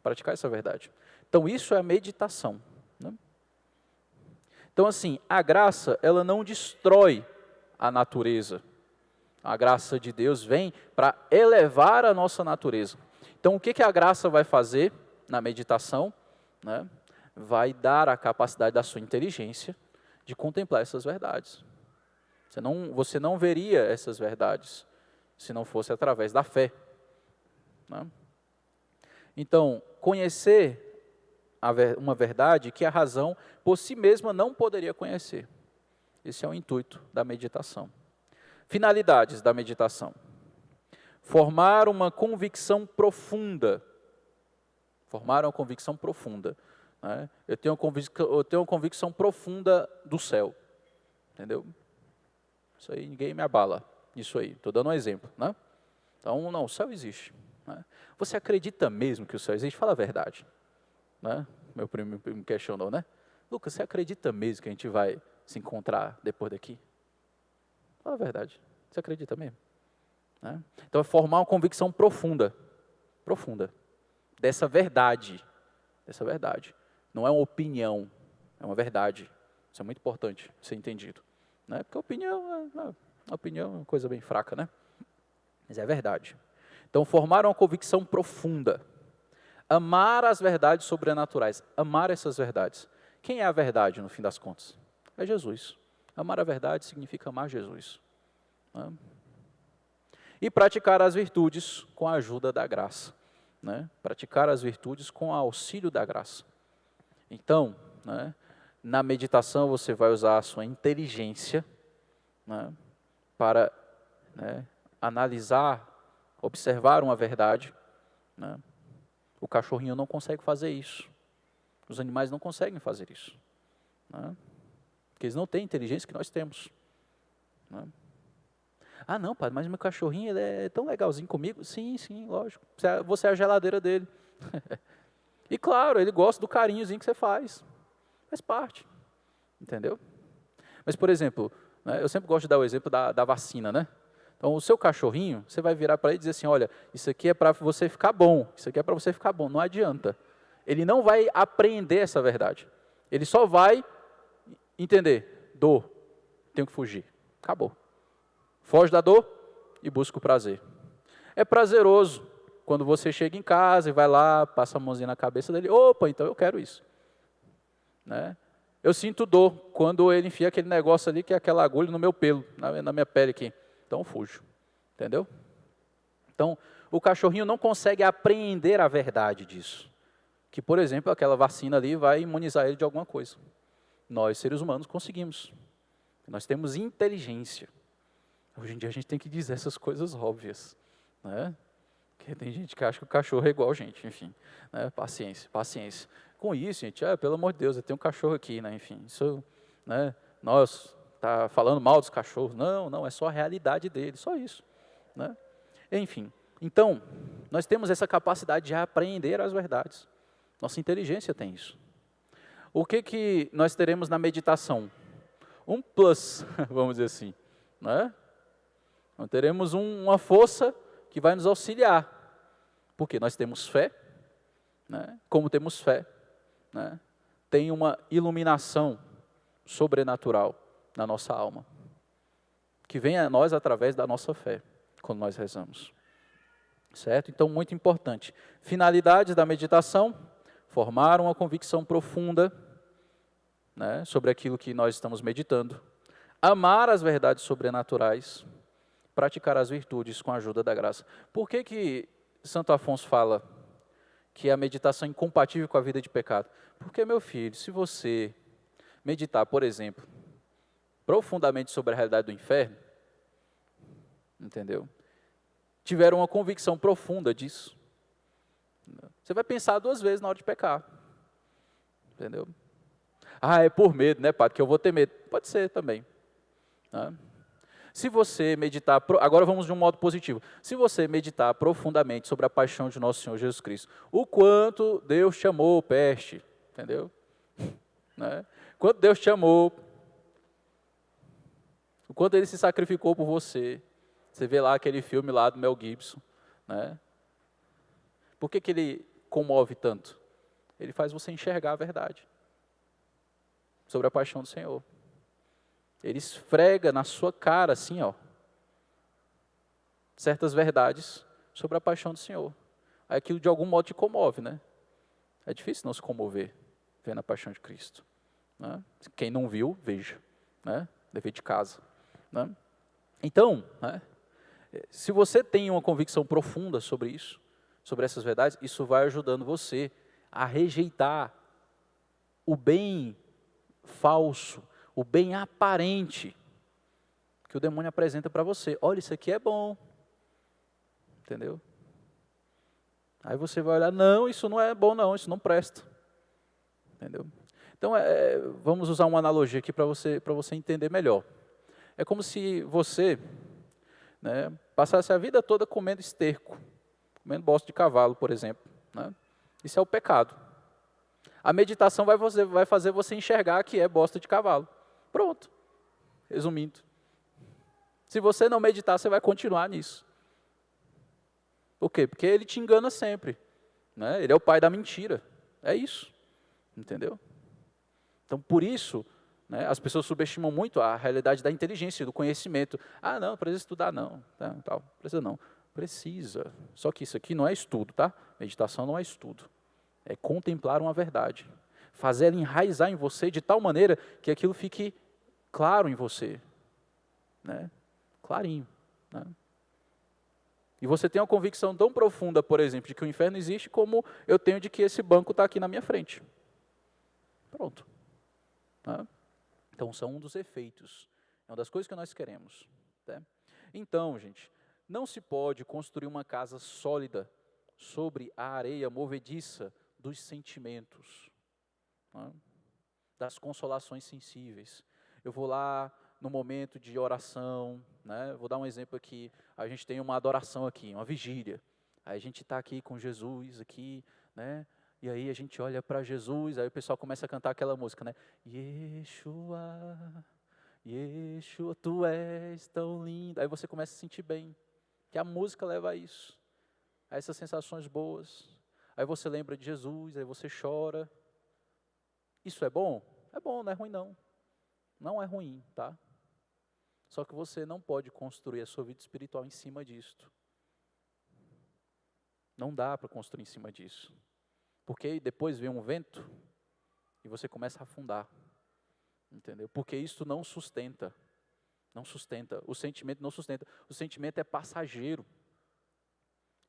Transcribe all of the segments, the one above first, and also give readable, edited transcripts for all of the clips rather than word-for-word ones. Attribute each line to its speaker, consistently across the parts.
Speaker 1: praticar essa verdade. Então, isso é a meditação, né? Então, assim, a graça, ela não destrói a natureza. A graça de Deus vem para elevar a nossa natureza. Então, o que a graça vai fazer na meditação, né? Vai dar a capacidade da sua inteligência de contemplar essas verdades. Você não veria essas verdades se não fosse através da fé, né? Então, conhecer uma verdade que a razão por si mesma não poderia conhecer. Esse é o intuito da meditação. Finalidades da meditação: formar uma convicção profunda. Formar uma convicção profunda, né? Eu tenho uma convicção profunda do céu, entendeu? Isso aí ninguém me abala, isso aí, estou dando um exemplo, né? Então, não, o céu existe, né? Você acredita mesmo que o céu existe? Fala a verdade, né? Meu primo me questionou, né? Lucas, você acredita mesmo que a gente vai se encontrar depois daqui? Fala a verdade, você acredita mesmo, né? Então, é formar uma convicção profunda, dessa verdade, não é uma opinião, é uma verdade. Isso é muito importante ser entendido, né? Porque opinião é uma coisa bem fraca, né? Mas é verdade. Então, formar uma convicção profunda, amar as verdades sobrenaturais, amar essas verdades. Quem é a verdade, no fim das contas? É Jesus. Amar a verdade significa amar Jesus, né? E praticar as virtudes com a ajuda da graça, né? Praticar as virtudes com o auxílio da graça. Então, né, na meditação você vai usar a sua inteligência, né, para, né, analisar, observar uma verdade, né? O cachorrinho não consegue fazer isso. Os animais não conseguem fazer isso, né? Porque eles não têm a inteligência que nós temos, né? Ah, não, pai, mas meu cachorrinho ele é tão legalzinho comigo. Sim, sim, lógico. Você é a geladeira dele. E claro, ele gosta do carinhozinho que você faz. Faz parte, entendeu? Mas, por exemplo, né, eu sempre gosto de dar o exemplo da vacina, né? Então, o seu cachorrinho, você vai virar para ele e dizer assim, olha, isso aqui é para você ficar bom, isso aqui é para você ficar bom. Não adianta. Ele não vai aprender essa verdade. Ele só vai entender, dor, tenho que fugir. Acabou. Foge da dor e busca o prazer. É prazeroso quando você chega em casa e vai lá, passa a mãozinha na cabeça dele, opa, então eu quero isso, né? Eu sinto dor quando ele enfia aquele negócio ali, que é aquela agulha no meu pelo, na minha pele aqui. Então eu fujo, entendeu? Então, o cachorrinho não consegue apreender a verdade disso. Que, por exemplo, aquela vacina ali vai imunizar ele de alguma coisa. Nós, seres humanos, conseguimos. Nós temos inteligência. Hoje em dia a gente tem que dizer essas coisas óbvias, né? Porque tem gente que acha que o cachorro é igual a gente, enfim, né? Paciência, paciência. Com isso, gente, pelo amor de Deus, eu tenho um cachorro aqui, né? Enfim, isso, né? Nós tá falando mal dos cachorros? Não, não, é só a realidade deles, só isso, né? Enfim, então nós temos essa capacidade de apreender as verdades. Nossa inteligência tem isso. O que nós teremos na meditação? Um plus, vamos dizer assim, né? Nós teremos uma força que vai nos auxiliar, porque nós temos fé, né? Como temos fé, né, tem uma iluminação sobrenatural na nossa alma, que vem a nós através da nossa fé, quando nós rezamos, certo? Então, muito importante. Finalidades da meditação: formar uma convicção profunda, né, sobre aquilo que nós estamos meditando, amar as verdades sobrenaturais, praticar as virtudes com a ajuda da graça. Por que Santo Afonso fala que a meditação é incompatível com a vida de pecado? Porque, meu filho, se você meditar, por exemplo, profundamente sobre a realidade do inferno, entendeu? Tiver uma convicção profunda disso, você vai pensar 2 vezes na hora de pecar, entendeu? Ah, é por medo, né, padre, que eu vou ter medo. Pode ser também, né? Se você meditar, agora vamos de um modo positivo. Se você meditar profundamente sobre a paixão de nosso Senhor Jesus Cristo, o quanto Deus te amou, peste, entendeu? Né? Quanto Deus te amou, o quanto Ele se sacrificou por você. Você vê lá aquele filme lá do Mel Gibson, né? Por que Ele comove tanto? Ele faz você enxergar a verdade sobre a paixão do Senhor. Ele esfrega na sua cara, assim, ó, certas verdades sobre a paixão do Senhor. Aí aquilo de algum modo te comove, né? É difícil não se comover vendo a paixão de Cristo, né? Quem não viu, veja, né? Dever de casa, né? Então, né, se você tem uma convicção profunda sobre isso, sobre essas verdades, isso vai ajudando você a rejeitar o bem falso, o bem aparente que o demônio apresenta para você. Olha, isso aqui é bom, entendeu? Aí você vai olhar, não, isso não é bom não, isso não presta, entendeu? Então, vamos usar uma analogia aqui para você entender melhor. É como se você, né, passasse a vida toda comendo esterco, comendo bosta de cavalo, por exemplo, né? Isso é o pecado. A meditação vai fazer você enxergar que é bosta de cavalo. Pronto, resumindo. Se você não meditar, você vai continuar nisso. Por quê? Porque ele te engana sempre, né? Ele é o pai da mentira. É isso, entendeu? Então, por isso, né, as pessoas subestimam muito a realidade da inteligência, do conhecimento. Ah, não precisa estudar não, tá, tal, precisa não. Precisa. Só que isso aqui não é estudo, tá? Meditação não é estudo. É contemplar uma verdade. Fazer ela enraizar em você de tal maneira que aquilo fique claro em você, né? Clarinho, né? E você tem uma convicção tão profunda, por exemplo, de que o inferno existe, como eu tenho de que esse banco está aqui na minha frente. Pronto. Né? Então, são um dos efeitos. É uma das coisas que nós queremos. Né? Então, gente, não se pode construir uma casa sólida sobre a areia movediça dos sentimentos, né? Das consolações sensíveis. Eu vou lá no momento de oração, né? Vou dar um exemplo aqui. A gente tem uma adoração aqui, uma vigília. Aí a gente está aqui com Jesus aqui, né? E aí a gente olha para Jesus, aí o pessoal começa a cantar aquela música, né? Yeshua, Yeshua, tu és tão lindo. Aí você começa a se sentir bem, que a música leva a isso, a essas sensações boas. Aí você lembra de Jesus, aí você chora. Isso é bom? É bom, não é ruim não. Não é ruim, tá? Só que você não pode construir a sua vida espiritual em cima disto. Não dá para construir em cima disso. Porque aí depois vem um vento e você começa a afundar. Entendeu? Porque isso não sustenta. Não sustenta. O sentimento não sustenta. O sentimento é passageiro.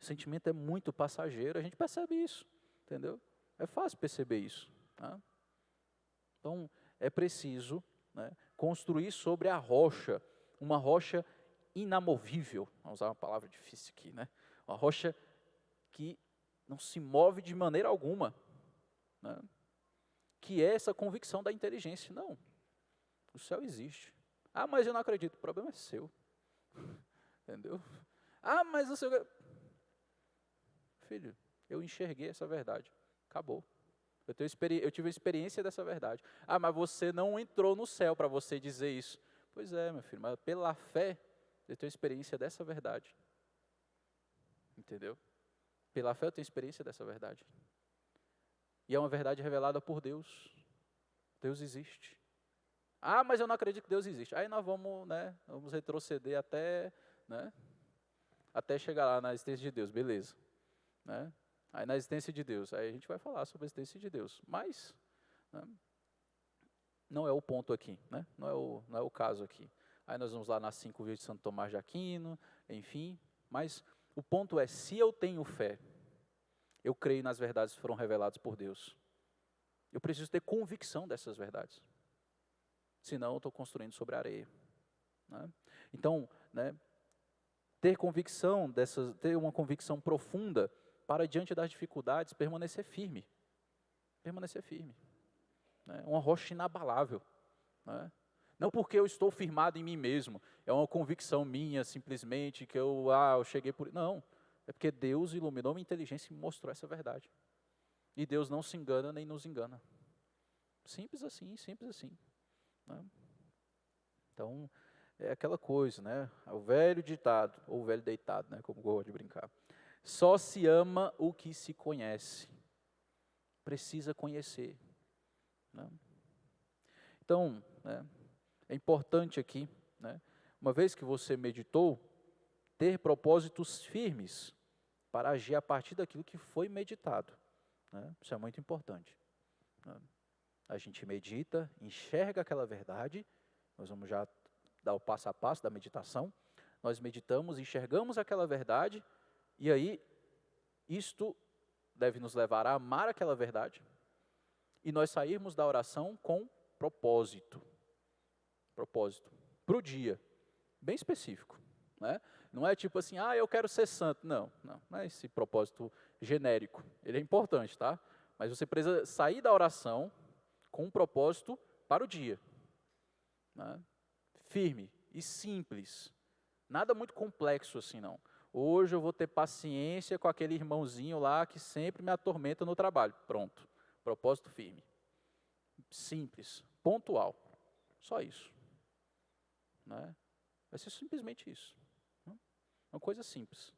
Speaker 1: O sentimento é muito passageiro. A gente percebe isso. Entendeu? É fácil perceber isso. Tá? Então, é preciso, né, construir sobre a rocha, uma rocha inamovível, vamos usar uma palavra difícil aqui, né? Uma rocha que não se move de maneira alguma, né? Que é essa convicção da inteligência. Não, o céu existe. Ah, mas eu não acredito, o problema é seu. Entendeu? Ah, mas o seu... Filho, eu enxerguei essa verdade, acabou. Eu tive a experiência dessa verdade. Ah, mas você não entrou no céu para você dizer isso. Pois é, meu filho, mas pela fé, eu tenho experiência dessa verdade. Entendeu? Pela fé eu tenho experiência dessa verdade. E é uma verdade revelada por Deus. Deus existe. Ah, mas eu não acredito que Deus existe. Aí nós vamos, né, vamos retroceder até, né, até chegar lá na existência de Deus, beleza. Né? Aí na existência de Deus, aí a gente vai falar sobre a existência de Deus. Mas, né, não é o ponto aqui, né? Não é o caso aqui. Aí nós vamos lá nas 5 virtudes de Santo Tomás de Aquino, enfim. Mas o ponto é, se eu tenho fé, eu creio nas verdades que foram reveladas por Deus. Eu preciso ter convicção dessas verdades. Senão eu estou construindo sobre a areia. Né? Então, né, ter uma convicção profunda para diante das dificuldades, permanecer firme. Permanecer firme. Né? Uma rocha inabalável. Né? Não porque eu estou firmado em mim mesmo, é uma convicção minha, simplesmente, que eu cheguei por... Não, é porque Deus iluminou minha inteligência e me mostrou essa verdade. E Deus não se engana nem nos engana. Simples assim, simples assim. Né? Então, é aquela coisa, né? O velho ditado, ou o velho deitado, né? Como eu gosto de brincar. Só se ama o que se conhece. Precisa conhecer. Né? Então, né, é importante aqui, né, uma vez que você meditou, ter propósitos firmes para agir a partir daquilo que foi meditado. Né? Isso é muito importante. Né? A gente medita, enxerga aquela verdade, nós vamos já dar o passo a passo da meditação, nós meditamos, enxergamos aquela verdade, e aí isto deve nos levar a amar aquela verdade, e nós sairmos da oração com propósito. Propósito. Para o dia. Bem específico. Né? Não é tipo assim, eu quero ser santo. Não é esse propósito genérico. Ele é importante, tá? Mas você precisa sair da oração com um propósito para o dia. Né? Firme e simples. Nada muito complexo assim, não. Hoje eu vou ter paciência com aquele irmãozinho lá que sempre me atormenta no trabalho. Pronto. Propósito firme. Simples. Pontual. Só isso. Né? Vai ser simplesmente isso. Uma coisa simples.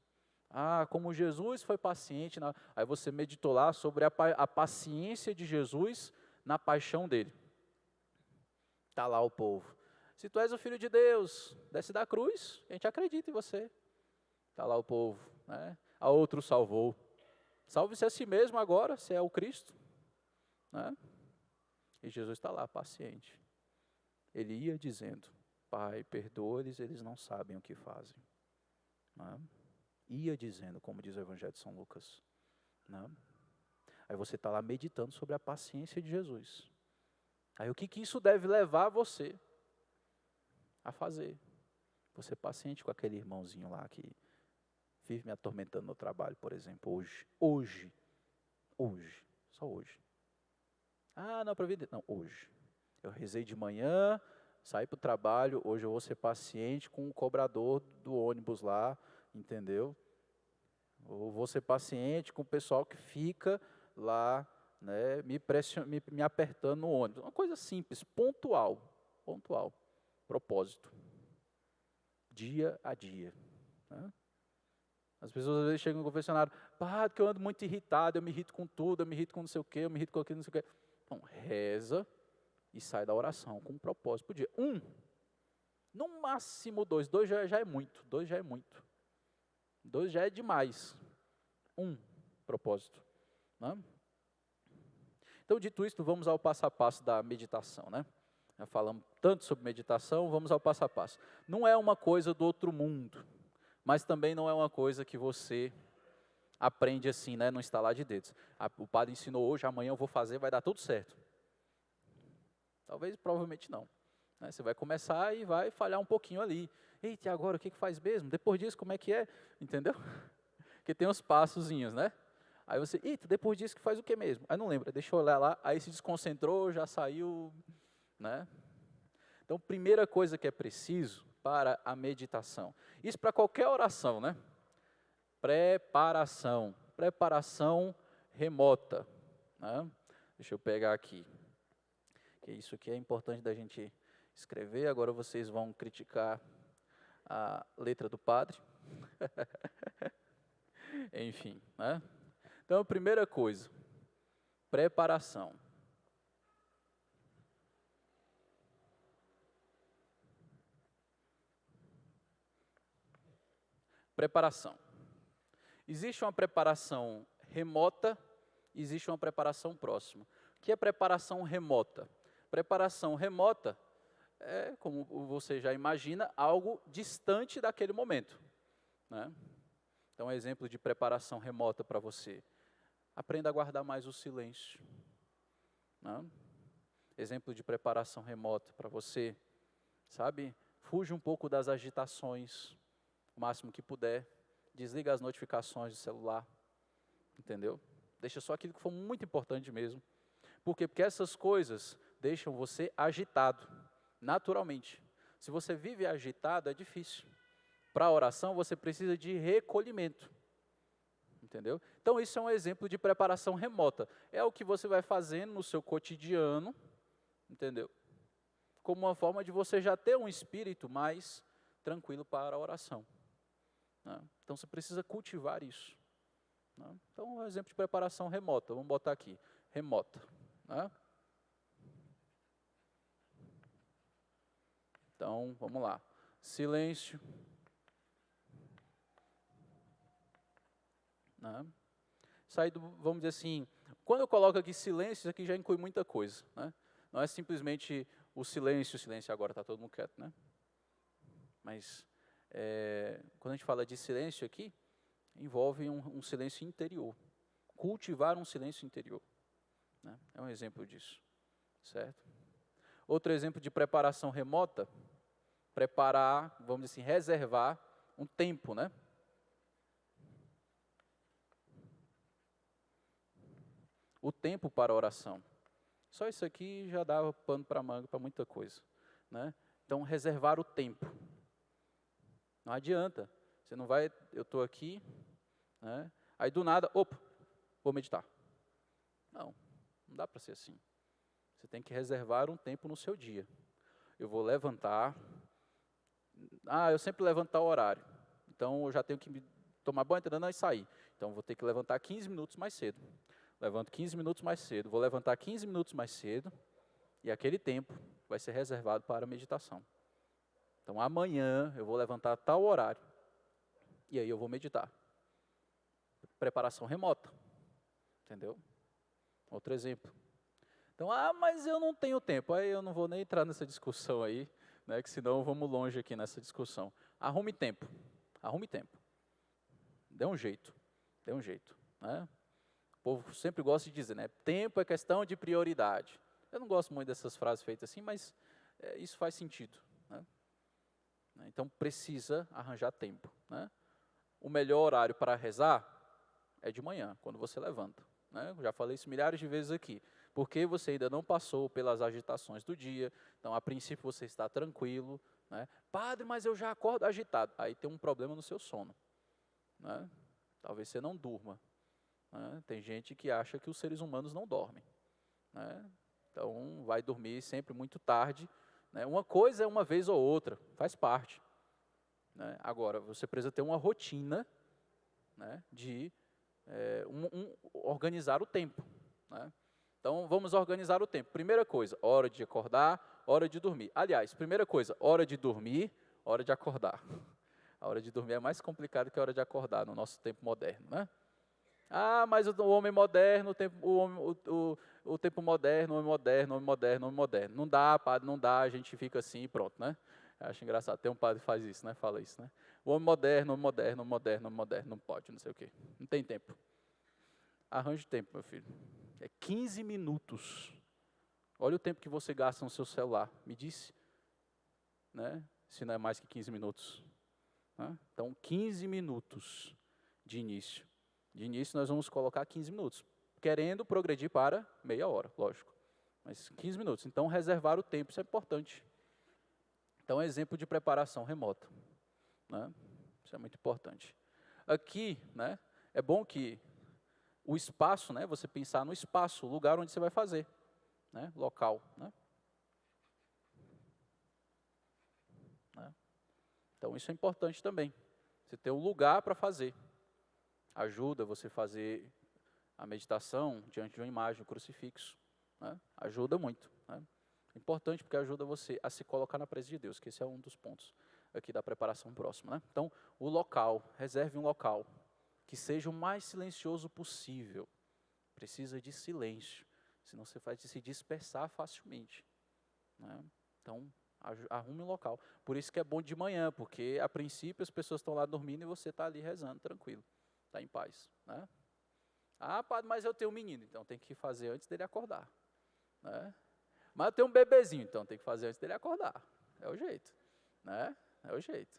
Speaker 1: Como Jesus foi paciente. Aí você meditou lá sobre a paciência de Jesus na paixão dele. Está lá o povo. Se tu és o Filho de Deus, desce da cruz, a gente acredita em você. Está lá o povo. Né? A outro salvou. Salve-se a si mesmo agora, se é o Cristo. Né? E Jesus está lá, paciente. Ele ia dizendo, Pai, perdoa-lhes, eles não sabem o que fazem. Né? Ia dizendo, como diz o Evangelho de São Lucas. Né? Aí você está lá meditando sobre a paciência de Jesus. Aí o que isso deve levar você a fazer? Você paciente com aquele irmãozinho lá que vive me atormentando no trabalho, por exemplo, hoje, só hoje. Não, para vida, não, hoje. Eu rezei de manhã, saí para o trabalho, hoje eu vou ser paciente com o cobrador do ônibus lá, entendeu? Ou vou ser paciente com o pessoal que fica lá, né, me apertando no ônibus. Uma coisa simples, pontual, propósito. Dia a dia. Né? As pessoas às vezes chegam no confessionário, que eu ando muito irritado, eu me irrito com tudo, eu me irrito com não sei o quê, eu me irrito com aquilo, não sei o quê. Então, reza e sai da oração com um propósito por dia. No máximo 2. 2 já é muito. 2 já é muito. 2 já é demais. Propósito. Né? Então, dito isto, vamos ao passo a passo da meditação. Né? Já falamos tanto sobre meditação, vamos ao passo a passo. Não é uma coisa do outro mundo, mas também não é uma coisa que você aprende assim, né, no estalar de dedos. O padre ensinou hoje, amanhã eu vou fazer, vai dar tudo certo. Talvez, provavelmente não. Né? Você vai começar e vai falhar um pouquinho ali. Eita, e agora o que faz mesmo? Depois disso, como é que é? Entendeu? Porque tem uns passozinhos, né? Aí você, depois disso que faz o que mesmo? Aí não lembra, deixa eu olhar lá, aí se desconcentrou, já saiu, né? Então, primeira coisa que é preciso para a meditação. Isso para qualquer oração, né? Preparação remota. Né? Deixa eu pegar aqui. Que isso aqui é importante da gente escrever. Agora vocês vão criticar a letra do padre. Enfim, né? Então, primeira coisa, preparação. Preparação. Existe uma preparação remota, existe uma preparação próxima. O que é preparação remota? Preparação remota é, como você já imagina, algo distante daquele momento. Né? Então, um exemplo de preparação remota para você. Aprenda a guardar mais o silêncio. Né? Exemplo de preparação remota para você, sabe? Fuja um pouco das agitações, o máximo que puder. Desliga as notificações do celular, entendeu? Deixa só aquilo que for muito importante mesmo. Por quê? Porque essas coisas deixam você agitado, naturalmente. Se você vive agitado, é difícil. Para a oração, você precisa de recolhimento. Entendeu? Então, isso é um exemplo de preparação remota. É o que você vai fazendo no seu cotidiano, entendeu? Como uma forma de você já ter um espírito mais tranquilo para a oração. Né? Então, você precisa cultivar isso. Né? Então, um exemplo de preparação remota, vamos botar aqui, remota. Né? Então, vamos lá. Silêncio. Né? Vamos dizer assim, quando eu coloco aqui silêncio, isso aqui já inclui muita coisa. Né? Não é simplesmente o silêncio agora está todo mundo quieto. Né? Mas, quando a gente fala de silêncio aqui, envolve um silêncio interior. Cultivar um silêncio interior. Né? É um exemplo disso. Certo? Outro exemplo de preparação remota, preparar, vamos dizer assim, reservar um tempo, né? O tempo para a oração. Só isso aqui já dava pano para manga para muita coisa. Né? Então, reservar o tempo. Não adianta. Você não vai, eu estou aqui, né? Aí do nada, opa, vou meditar. Não dá para ser assim. Você tem que reservar um tempo no seu dia. Eu vou levantar. Eu sempre levanto ao horário. Então, eu já tenho que tomar banho, e sair. Então, vou ter que levantar 15 minutos mais cedo. Levanto 15 minutos mais cedo, vou levantar 15 minutos mais cedo, e aquele tempo vai ser reservado para a meditação. Então, amanhã eu vou levantar a tal horário, e aí eu vou meditar. Preparação remota. Entendeu? Outro exemplo. Então, mas eu não tenho tempo. Aí eu não vou nem entrar nessa discussão aí, né, que senão vamos longe aqui nessa discussão. Arrume tempo. Arrume tempo. Dê um jeito. Dê um jeito. Né? O povo sempre gosta de dizer, né? Tempo é questão de prioridade. Eu não gosto muito dessas frases feitas assim, mas isso faz sentido. Né? Então, precisa arranjar tempo. Né? O melhor horário para rezar é de manhã, quando você levanta. Né? Eu já falei isso milhares de vezes aqui. Porque você ainda não passou pelas agitações do dia, então, a princípio, você está tranquilo. Né? Padre, mas eu já acordo agitado. Aí tem um problema no seu sono. Né? Talvez você não durma. Né? Tem gente que acha que os seres humanos não dormem. Né? Então, vai dormir sempre muito tarde. Né? Uma coisa é uma vez ou outra, faz parte. Né? Agora, você precisa ter uma rotina, né, de organizar o tempo. Né? Então, vamos organizar o tempo. Primeira coisa, hora de acordar, hora de dormir. Aliás, primeira coisa, hora de dormir, hora de acordar. A hora de dormir é mais complicado que a hora de acordar no nosso tempo moderno. Né? Mas o homem moderno, o tempo moderno, o homem moderno, o homem moderno, o homem moderno. Não dá, padre, não dá, a gente fica assim e pronto, né? Eu acho engraçado, tem um padre que faz isso, né? Fala isso, né? O homem moderno, o homem moderno, o homem moderno, o homem moderno, não pode, não sei o quê. Não tem tempo. Arranje tempo, meu filho. É 15 minutos. Olha o tempo que você gasta no seu celular. Me disse, né? Se não é mais que 15 minutos. Né? Então, 15 minutos de início. De início, nós vamos colocar 15 minutos, querendo progredir para meia hora, lógico. Mas 15 minutos. Então, reservar o tempo, isso é importante. Então, exemplo de preparação remota. Né? Isso é muito importante. Aqui, né, é bom que o espaço, né, você pensar no espaço, o lugar onde você vai fazer. Né, local. Né? Então, isso é importante também. Você ter um lugar para fazer. Ajuda você a fazer a meditação diante de uma imagem, um crucifixo. Né? Ajuda muito. Né? É importante porque ajuda você a se colocar na presença de Deus, que esse é um dos pontos aqui da preparação próxima. Né? Então, o local, reserve um local que seja o mais silencioso possível. Precisa de silêncio, senão você vai se dispersar facilmente. Né? Então, arrume um local. Por isso que é bom de manhã, porque a princípio as pessoas estão lá dormindo e você está ali rezando, tranquilo. Está em paz. Né? Padre, mas eu tenho um menino, então tem que fazer antes dele acordar. Né? Mas eu tenho um bebezinho, então tem que fazer antes dele acordar. É o jeito. Né? É o jeito.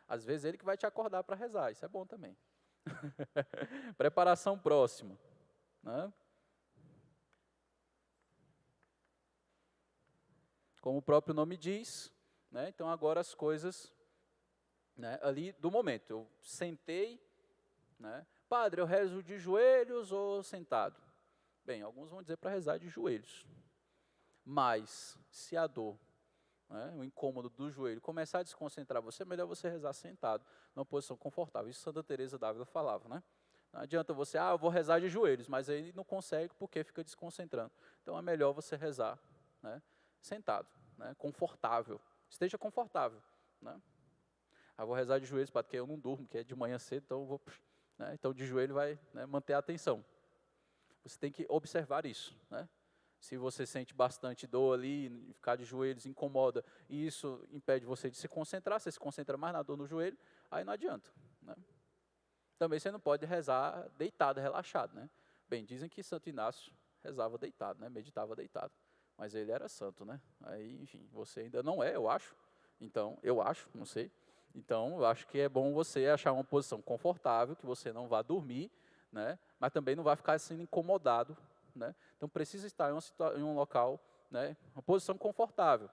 Speaker 1: Às vezes ele que vai te acordar para rezar, isso é bom também. Preparação próxima. Né? Como o próprio nome diz, né? Então agora as coisas, né, ali do momento. Eu sentei, né? Padre, eu rezo de joelhos ou sentado? Bem, alguns vão dizer para rezar de joelhos. Mas, se a dor, né, o incômodo do joelho, começar a desconcentrar você, é melhor você rezar sentado, numa posição confortável. Isso Santa Teresa d'Ávila falava, né? Não adianta você, eu vou rezar de joelhos, mas aí não consegue porque fica desconcentrando. Então é melhor você rezar, né, sentado, né, confortável. Esteja confortável, né? Vou rezar de joelhos, porque eu não durmo, que é de manhã cedo, então eu vou, né, então de joelho vai, né, manter a atenção. Você tem que observar isso, né? Se você sente bastante dor ali, ficar de joelhos incomoda, e isso impede você de se concentrar, você se concentra mais na dor no joelho, aí não adianta, né? Também você não pode rezar deitado, relaxado, né? Bem, dizem que Santo Inácio rezava deitado, né? Meditava deitado, mas ele era santo, né? Aí, enfim, você ainda não é, eu acho. Então, eu acho, não sei. Então, eu acho que é bom você achar uma posição confortável, que você não vá dormir, né? Mas também não vai ficar sendo incomodado, né? Então, precisa estar em um local, né? Uma posição confortável.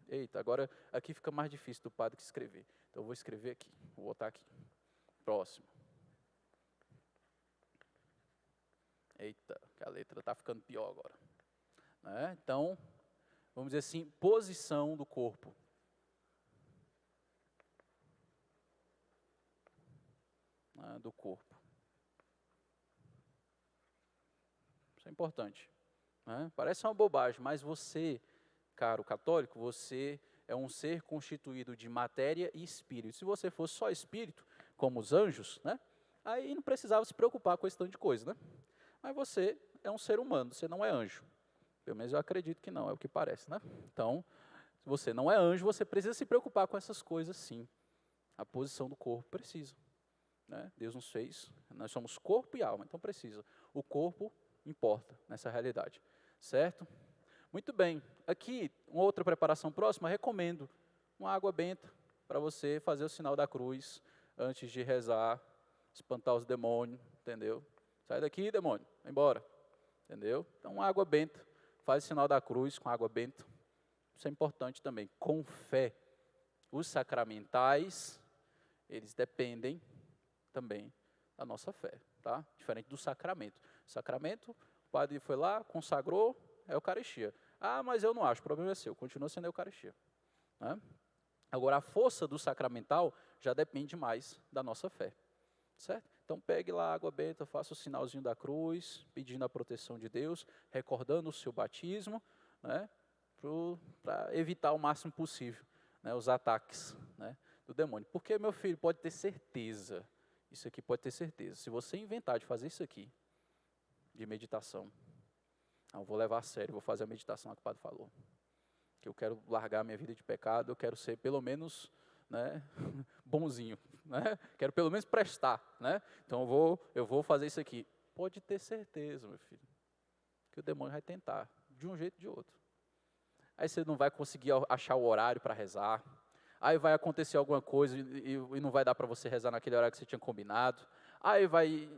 Speaker 1: Eita, agora aqui fica mais difícil do padre que escrever. Então, eu vou escrever aqui, vou botar aqui. Próximo. Eita, que a letra está ficando pior agora. Né? Então, vamos dizer assim, posição do corpo. Né? Do corpo. Isso é importante. Né? Parece uma bobagem, mas você, caro católico, você é um ser constituído de matéria e espírito. Se você fosse só espírito, como os anjos, né? Aí não precisava se preocupar com esse tanto de coisa, né? Mas você é um ser humano, você não é anjo. Pelo menos eu acredito que não, é o que parece, né? Então, se você não é anjo, você precisa se preocupar com essas coisas, sim. A posição do corpo precisa, né? Deus nos fez, nós somos corpo e alma, então precisa. O corpo importa nessa realidade, certo? Muito bem. Aqui, uma outra preparação próxima, recomendo uma água benta para você fazer o sinal da cruz antes de rezar, espantar os demônios, entendeu? Sai daqui, demônio, vai embora, entendeu? Então, uma água benta, faz o sinal da cruz com água benta. Isso é importante também, com fé. Os sacramentais, eles dependem também da nossa fé, tá? Diferente do sacramento. Sacramento, o padre foi lá, consagrou, é a Eucaristia. Mas eu não acho, o problema é seu, continua sendo a Eucaristia. Né? Agora, a força do sacramental já depende mais da nossa fé. Certo? Então, pegue lá a água benta, faça o sinalzinho da cruz, pedindo a proteção de Deus, recordando o seu batismo, né? Para evitar o máximo possível, né, os ataques, né, do demônio. Porque, meu filho, pode ter certeza, isso aqui pode ter certeza, se você inventar de fazer isso aqui, de meditação, eu vou levar a sério, vou fazer a meditação que o padre falou. Que eu quero largar a minha vida de pecado, eu quero ser pelo menos, né, bonzinho, né? Quero pelo menos prestar, né? Então eu vou fazer isso aqui. Pode ter certeza, meu filho, que o demônio vai tentar, de um jeito ou de outro. Aí você não vai conseguir achar o horário para rezar. Aí vai acontecer alguma coisa e não vai dar para você rezar naquele horário que você tinha combinado. Aí vai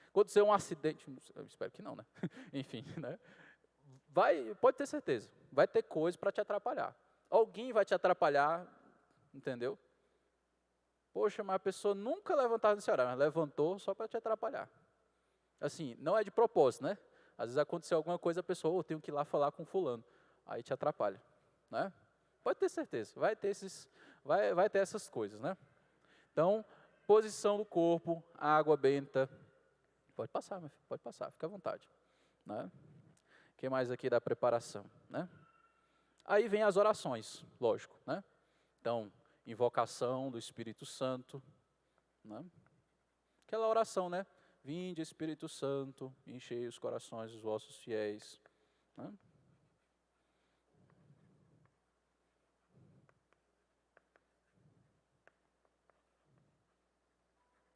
Speaker 1: acontecer um acidente, eu espero que não, né? Enfim, né? Pode ter certeza, vai ter coisa para te atrapalhar. Alguém vai te atrapalhar, entendeu? Poxa, mas a pessoa nunca levantava nesse horário, mas levantou só para te atrapalhar. Assim, não é de propósito, né? Às vezes aconteceu alguma coisa, a pessoa, eu tenho que ir lá falar com fulano. Aí te atrapalha, né? Pode ter certeza, vai ter essas coisas, né? Então, posição do corpo, água benta. Pode passar, meu filho, pode passar, fica à vontade. Né? O que mais aqui da preparação, né? Aí vem as orações, lógico, né? Então, invocação do Espírito Santo, né? Aquela oração, né? Vinde, Espírito Santo, enchei os corações dos vossos fiéis, né?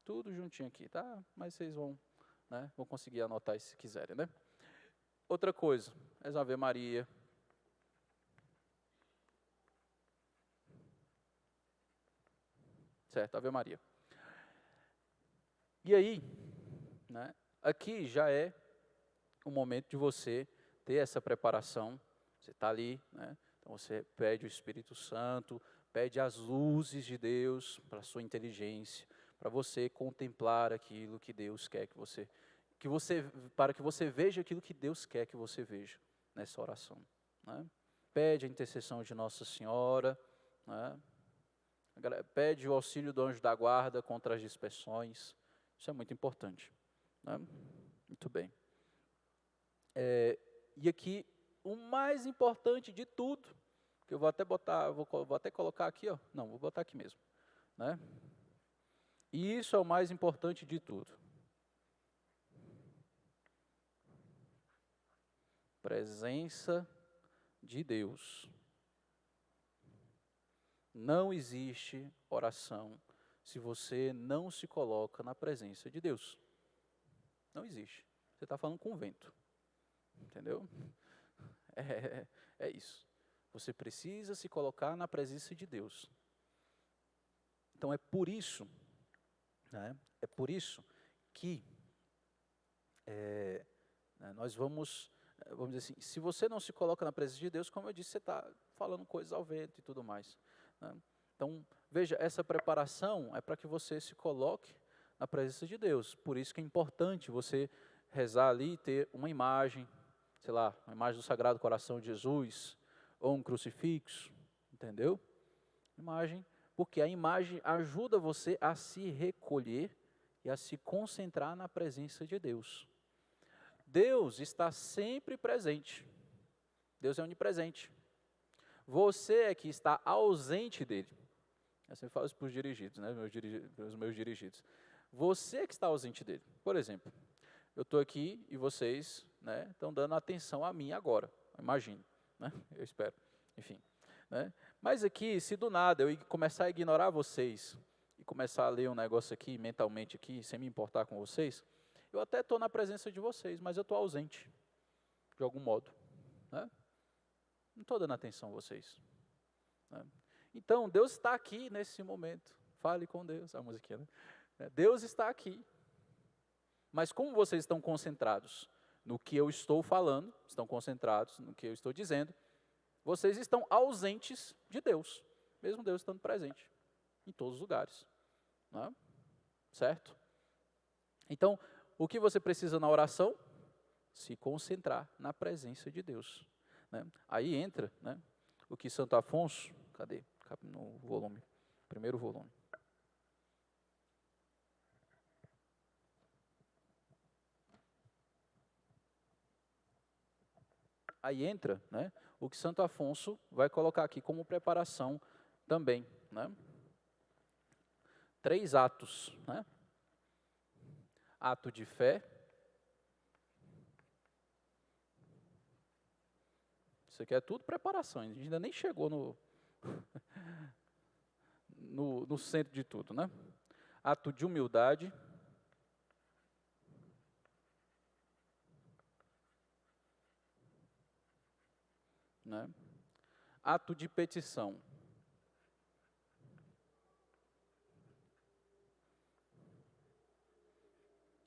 Speaker 1: Tudo juntinho aqui, tá? Mas vocês vão, né? Vão conseguir anotar isso se quiserem, né? Outra coisa, as Ave Maria. Certo, Ave Maria. E aí, né? Aqui já é o momento de você ter essa preparação. Você está ali, né? Então você pede o Espírito Santo, pede as luzes de Deus para a sua inteligência, para você contemplar aquilo que Deus quer para que você veja aquilo que Deus quer que você veja nessa oração, né? pede a intercessão de Nossa Senhora, né? Pede o auxílio do anjo da guarda contra as dispersões. Isso é muito importante, né? Muito bem. E aqui, o mais importante de tudo, que eu vou até botar, vou até colocar aqui, ó. Não, vou botar aqui mesmo, né? E isso é o mais importante de tudo. Presença de Deus. Não existe oração se você não se coloca na presença de Deus. Não existe. Você está falando com o vento. Entendeu? É isso. Você precisa se colocar na presença de Deus. Então é por isso, né, é por isso que nós vamos dizer assim, se você não se coloca na presença de Deus, como eu disse, você está falando coisas ao vento e tudo mais, né? Então, veja, essa preparação é para que você se coloque na presença de Deus. Por isso que é importante você rezar ali e ter uma imagem, sei lá, uma imagem do Sagrado Coração de Jesus, ou um crucifixo, entendeu? Imagem, porque a imagem ajuda você a se recolher e a se concentrar na presença de Deus. Deus está sempre presente. Deus é onipresente. Você é que está ausente dele. Eu sempre falo isso para os dirigidos, né? Os meus dirigidos. Você é que está ausente dele. Por exemplo, eu estou aqui e vocês, né, estão dando atenção a mim agora. Imagino, né? Eu espero. Enfim, né? Mas aqui, se do nada eu começar a ignorar vocês e começar a ler um negócio aqui, mentalmente aqui, sem me importar com vocês, eu até estou na presença de vocês, mas eu estou ausente, de algum modo, né? Não estou dando atenção a vocês, né? Então, Deus está aqui nesse momento. Fale com Deus, a musiquinha, né? Deus está aqui. Mas como vocês estão concentrados no que eu estou falando, estão concentrados no que eu estou dizendo, vocês estão ausentes de Deus, mesmo Deus estando presente em todos os lugares, né? Certo? Então, o que você precisa na oração? Se concentrar na presença de Deus, né? Aí entra, né, o que Santo Afonso, cadê? No volume, primeiro volume. Aí entra, né, o que Santo Afonso vai colocar aqui como preparação também, né? 3 atos, né? Ato de fé. Isso aqui é tudo preparação, a gente ainda nem chegou no centro de tudo, né? Ato de humildade. Né? Ato de petição.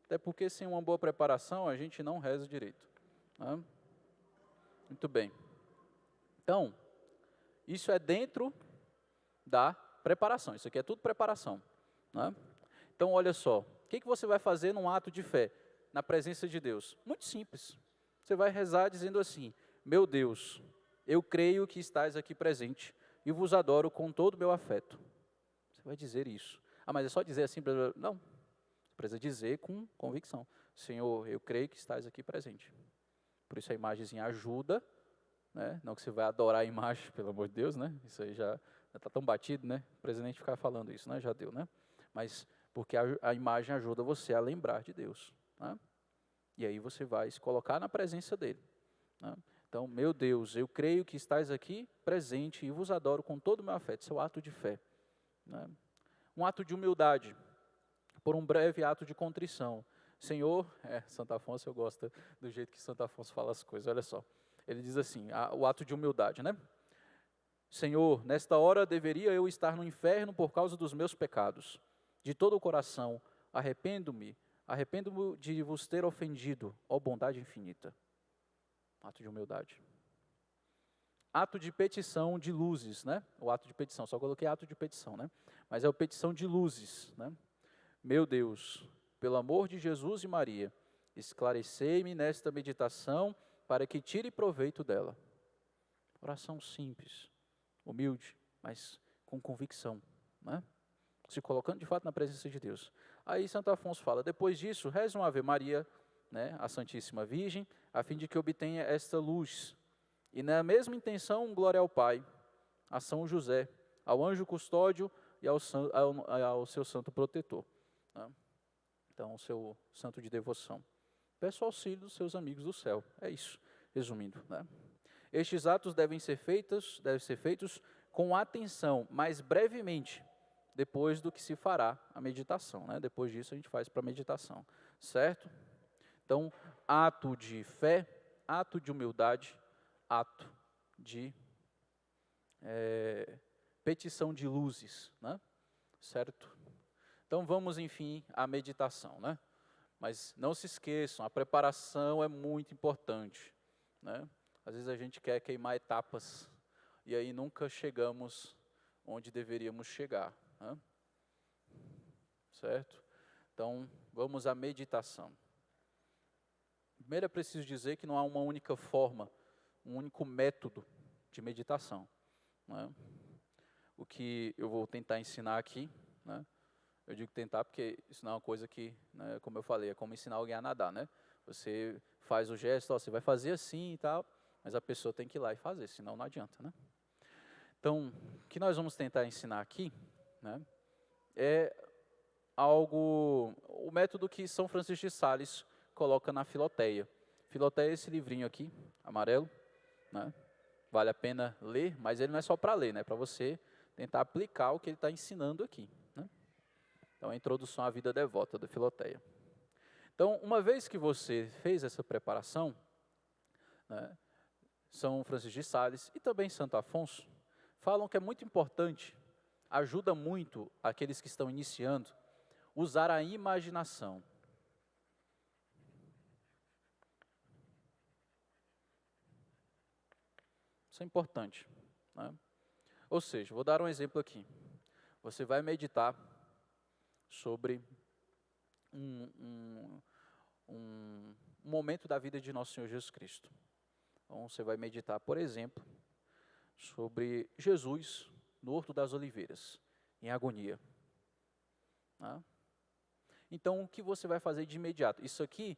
Speaker 1: Até porque sem uma boa preparação a gente não reza direito, né? Muito bem. Então, isso é dentro da preparação. Isso aqui é tudo preparação, né? Então, olha só. O que você vai fazer num ato de fé, na presença de Deus? Muito simples. Você vai rezar dizendo assim: meu Deus, eu creio que estás aqui presente e vos adoro com todo o meu afeto. Você vai dizer isso. Ah, mas é só dizer assim? Não. Você precisa dizer com convicção: Senhor, eu creio que estás aqui presente. Por isso a imagenzinha ajuda, né? Não que você vai adorar a imagem, pelo amor de Deus, né? Isso aí já está tão batido, né? O presidente ficar falando isso, né? Já deu, né? Mas porque a imagem ajuda você a lembrar de Deus, né? E aí você vai se colocar na presença dele, né? Então, meu Deus, eu creio que estás aqui presente e vos adoro com todo o meu afeto. Isso é o ato de fé, né? Um ato de humildade, por um breve ato de contrição. Senhor, Santo Afonso, eu gosto do jeito que Santo Afonso fala as coisas, olha só. Ele diz assim, o ato de humildade, né? Senhor, nesta hora deveria eu estar no inferno por causa dos meus pecados. De todo o coração, arrependo-me de vos ter ofendido, ó bondade infinita. Ato de humildade. Ato de petição de luzes, né? O ato de petição, só coloquei ato de petição, né? Mas é a petição de luzes, né? Meu Deus, pelo amor de Jesus e Maria, esclarecei-me nesta meditação para que tire proveito dela. Oração simples, humilde, mas com convicção, né? Se colocando de fato na presença de Deus. Aí Santo Afonso fala, depois disso, reze uma Ave Maria, né, a Santíssima Virgem, a fim de que obtenha esta luz. E na mesma intenção, glória ao Pai, a São José, ao anjo custódio e ao seu santo protetor. Né? Então, o seu santo de devoção. Peço auxílio dos seus amigos do céu. É isso, resumindo. Né? Estes atos devem ser feitos com atenção, mas brevemente, depois do que se fará a meditação. Né? Depois disso, a gente faz para a meditação. Certo? Então, ato de fé, ato de humildade, ato de petição de luzes, né? Certo? Então vamos, enfim, à meditação, né? Mas não se esqueçam, a preparação é muito importante, né? Às vezes a gente quer queimar etapas e aí nunca chegamos onde deveríamos chegar, né? Certo? Então vamos à meditação. Primeiro é preciso dizer que não há uma única forma, um único método de meditação, né? O que eu vou tentar ensinar aqui, né? Eu digo tentar porque isso não é uma coisa que, né, como eu falei, é como ensinar alguém a nadar, né? Você faz o gesto, ó, você vai fazer assim e tal, mas a pessoa tem que ir lá e fazer, senão não adianta, né? Então, o que nós vamos tentar ensinar aqui, né, é o método que São Francisco de Sales coloca na Filoteia. Filoteia é esse livrinho aqui, amarelo, né? Vale a pena ler, mas ele não é só para ler, né? Para você tentar aplicar o que ele está ensinando aqui, né? Então, a introdução à vida devota da Filoteia. Então, uma vez que você fez essa preparação, né, São Francisco de Sales e também Santo Afonso falam que é muito importante, ajuda muito aqueles que estão iniciando, usar a imaginação. Isso é importante, né? Ou seja, vou dar um exemplo aqui. Você vai meditar sobre um momento da vida de nosso Senhor Jesus Cristo. Então, você vai meditar, por exemplo, sobre Jesus no Horto das Oliveiras, em agonia. Né? Então, o que você vai fazer de imediato? Isso aqui,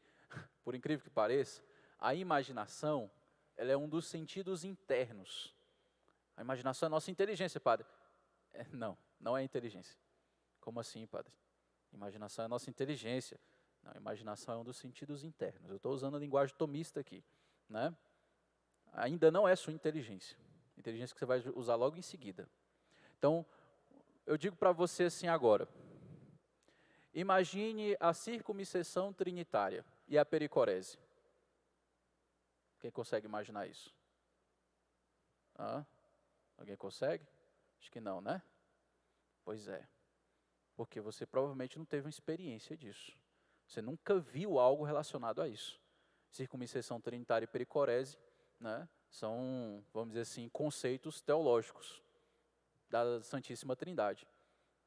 Speaker 1: por incrível que pareça, a imaginação, ela é um dos sentidos internos. A imaginação é a nossa inteligência, padre. Não é inteligência. Como assim, padre? Imaginação é a nossa inteligência. Não, imaginação é um dos sentidos internos. Eu estou usando a linguagem tomista aqui, né? Ainda não é sua inteligência. Inteligência que você vai usar logo em seguida. Então, eu digo para você assim agora. Imagine a circuncisão trinitária e a pericorese. Quem consegue imaginar isso? Alguém consegue? Acho que não, né? Pois é. Porque você provavelmente não teve uma experiência disso. Você nunca viu algo relacionado a isso. Circuncisão trinitária e pericorese, né, são, vamos dizer assim, conceitos teológicos da Santíssima Trindade.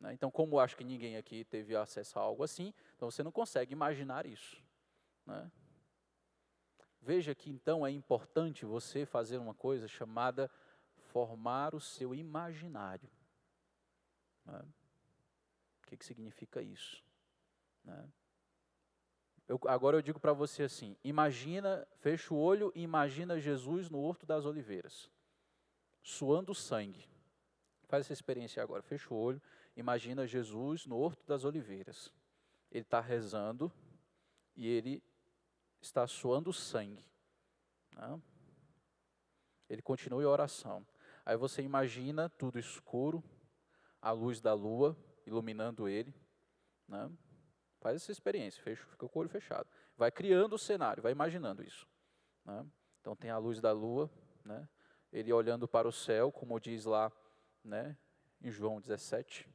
Speaker 1: Né? Então, como eu acho que ninguém aqui teve acesso a algo assim, então você não consegue imaginar isso. Né? Veja que, então, é importante você fazer uma coisa chamada formar o seu imaginário. Né? O que significa isso? Né? Agora eu digo para você assim, imagina, fecha o olho e imagina Jesus no Horto das Oliveiras, suando sangue. Faz essa experiência agora, fecha o olho, imagina Jesus no Horto das Oliveiras. Ele está rezando e ele está suando sangue. Né? Ele continua em oração. Aí você imagina tudo escuro, a luz da lua iluminando ele. Né? Faz essa experiência, fica com o olho fechado. Vai criando o cenário, vai imaginando isso. Né? Então tem a luz da lua, né? Ele olhando para o céu, como diz lá, né, em João 17.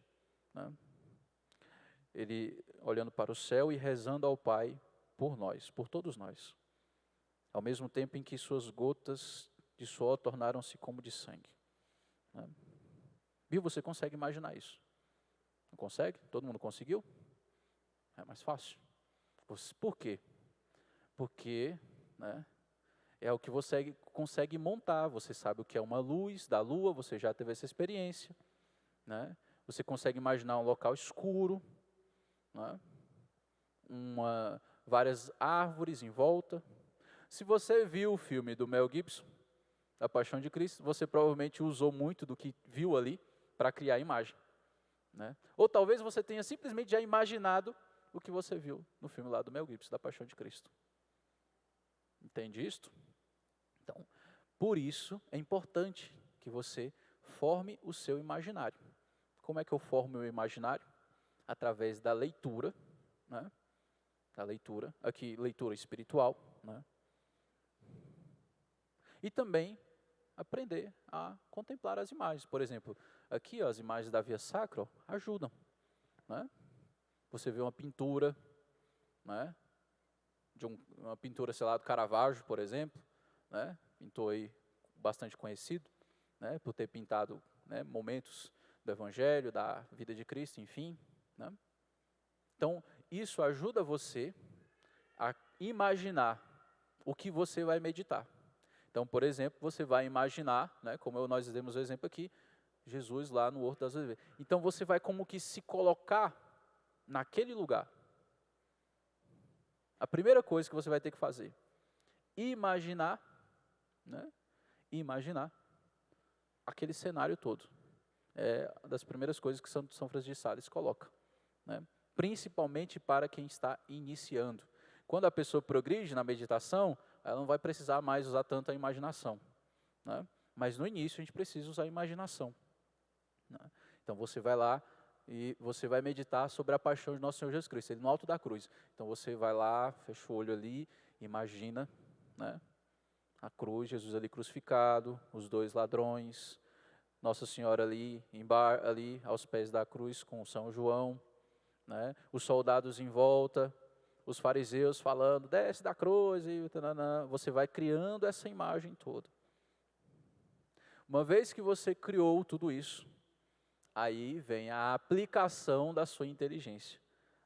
Speaker 1: Né? Ele olhando para o céu e rezando ao Pai por nós, por todos nós. Ao mesmo tempo em que suas gotas de suor tornaram-se como de sangue. Né? Viu, você consegue imaginar isso? Não consegue? Todo mundo conseguiu? É mais fácil. Por quê? Porque, né, É o que você consegue montar. Você sabe o que é uma luz da lua, você já teve essa experiência, né? Você consegue imaginar um local escuro, né? Várias árvores em volta. Se você viu o filme do Mel Gibson, A Paixão de Cristo, você provavelmente usou muito do que viu ali para criar a imagem, né? Ou talvez você tenha simplesmente já imaginado o que você viu no filme lá do Mel Gibson, da Paixão de Cristo. Entende isto? Então, por isso é importante que você forme o seu imaginário. Como é que eu formo o meu imaginário? Através da leitura, né? Da leitura, aqui leitura espiritual, né? E também aprender a contemplar as imagens. Por exemplo, aqui ó, as imagens da Via Sacra ó, ajudam, né? Você vê uma pintura, né? Uma pintura, sei lá, do Caravaggio, por exemplo, né? Pintor aí bastante conhecido, né? Por ter pintado, né, momentos do Evangelho, da vida de Cristo, enfim, né? Então, isso ajuda você a imaginar o que você vai meditar. Então, por exemplo, você vai imaginar, né, como nós demos o exemplo aqui, Jesus lá no Horto das Oliveiras. Então, você vai como que se colocar naquele lugar. A primeira coisa que você vai ter que fazer, imaginar, né, imaginar aquele cenário todo. É uma das primeiras coisas que São Francisco de Sales coloca, né? Principalmente para quem está iniciando. Quando a pessoa progride na meditação, ela não vai precisar mais usar tanta imaginação, né? Mas no início a gente precisa usar a imaginação, né? Então você vai lá e você vai meditar sobre a paixão de nosso Senhor Jesus Cristo, ele no alto da cruz. Então você vai lá, fecha o olho ali, imagina, né, a cruz, Jesus ali crucificado, os dois ladrões, Nossa Senhora ali, ali aos pés da cruz com São João, né? Os soldados em volta, os fariseus falando, desce da cruz, e tanana. Você vai criando essa imagem toda. Uma vez que você criou tudo isso, aí vem a aplicação da sua inteligência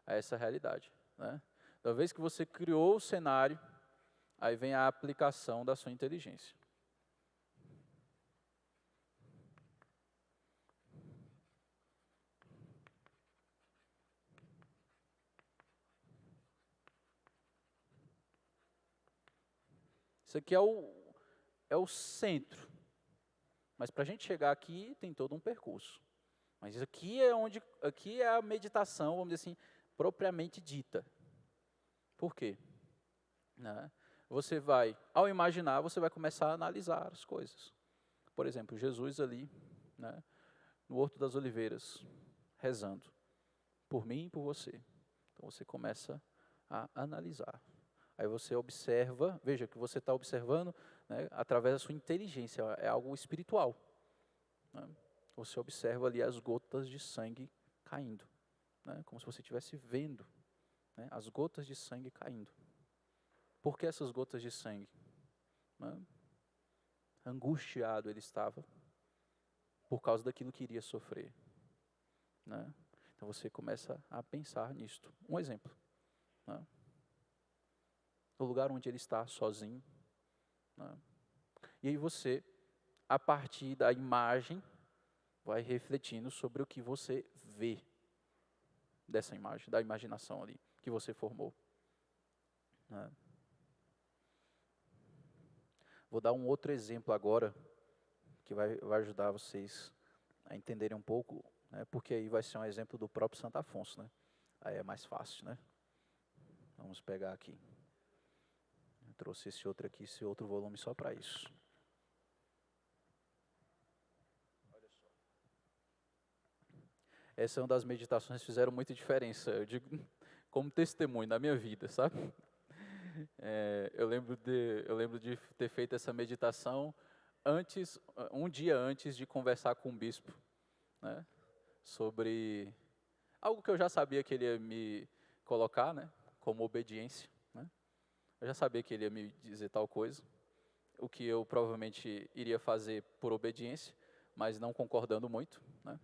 Speaker 1: a essa realidade, né? Uma vez que você criou o cenário, aí vem a aplicação da sua inteligência. Isso aqui é o centro. Mas para a gente chegar aqui, tem todo um percurso. Mas aqui é a meditação, vamos dizer assim, propriamente dita. Por quê? Né? Você vai, ao imaginar, você vai começar a analisar as coisas. Por exemplo, Jesus ali, né, no Horto das Oliveiras, rezando, por mim e por você. Então você começa a analisar. Aí você observa, veja que você está observando, né, através da sua inteligência, é algo espiritual, né? Você observa ali as gotas de sangue caindo, né, como se você estivesse vendo, né, as gotas de sangue caindo. Por que essas gotas de sangue? Né? Angustiado ele estava por causa daquilo que iria sofrer, né? Então você começa a pensar nisto. Um exemplo, né? No lugar onde ele está sozinho, né? E aí você, a partir da imagem, vai refletindo sobre o que você vê dessa imagem, da imaginação ali que você formou, né? Vou dar um outro exemplo agora que vai ajudar vocês a entenderem um pouco, né? Porque aí vai ser um exemplo do próprio Santo Afonso, né? Aí é mais fácil, né? Vamos pegar aqui. Eu trouxe esse outro aqui, esse outro volume só para isso. Olha só. Essa é uma das meditações que fizeram muita diferença, eu digo como testemunho na minha vida, sabe? Eu lembro de ter feito essa meditação um dia antes de conversar com o bispo, né, sobre algo que eu já sabia que ele ia me colocar, né, como obediência, né? Eu já sabia que ele ia me dizer tal coisa, o que eu provavelmente iria fazer por obediência, mas não concordando muito, né,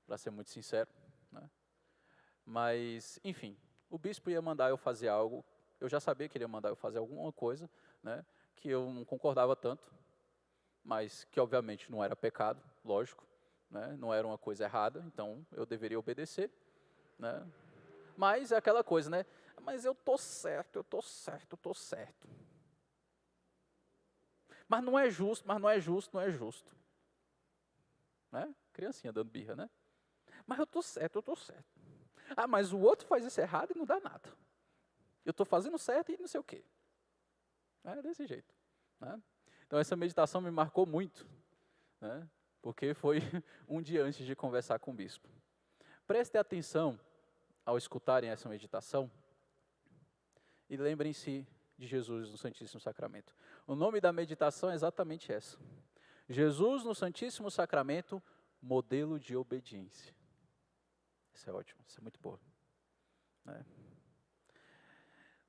Speaker 1: para ser muito sincero, né? Mas, enfim, o bispo ia mandar eu fazer algo, eu já sabia que ele ia mandar eu fazer alguma coisa, né, que eu não concordava tanto, mas que obviamente não era pecado, lógico, né? Não era uma coisa errada, então eu deveria obedecer, né? Mas é aquela coisa, né? Mas eu tô certo, eu tô certo, eu tô certo. Mas não é justo, mas não é justo, não é justo. Né? Criancinha dando birra, né? Mas eu tô certo, eu tô certo. Ah, mas o outro faz isso errado e não dá nada. Eu estou fazendo certo e não sei o quê. É desse jeito. Né? Então essa meditação me marcou muito, né? Porque foi um dia antes de conversar com o bispo. Prestem atenção ao escutarem essa meditação e lembrem-se de Jesus no Santíssimo Sacramento. O nome da meditação é exatamente essa. Jesus no Santíssimo Sacramento, modelo de obediência. Isso é ótimo, isso é muito bom. Né?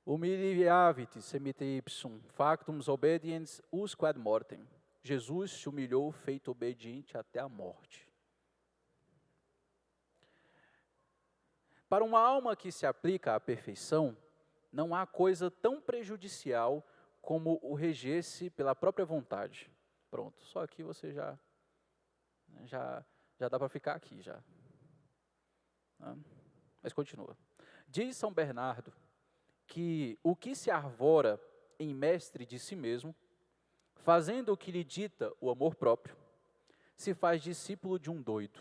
Speaker 1: Humiliavit semite ipsum, factum obediens usque ad mortem. Jesus se humilhou, feito obediente até a morte. Para uma alma que se aplica à perfeição, não há coisa tão prejudicial como o reger-se pela própria vontade. Pronto, só aqui você já dá para ficar aqui já. Mas continua. Diz São Bernardo que o que se arvora em mestre de si mesmo, fazendo o que lhe dita o amor próprio, se faz discípulo de um doido.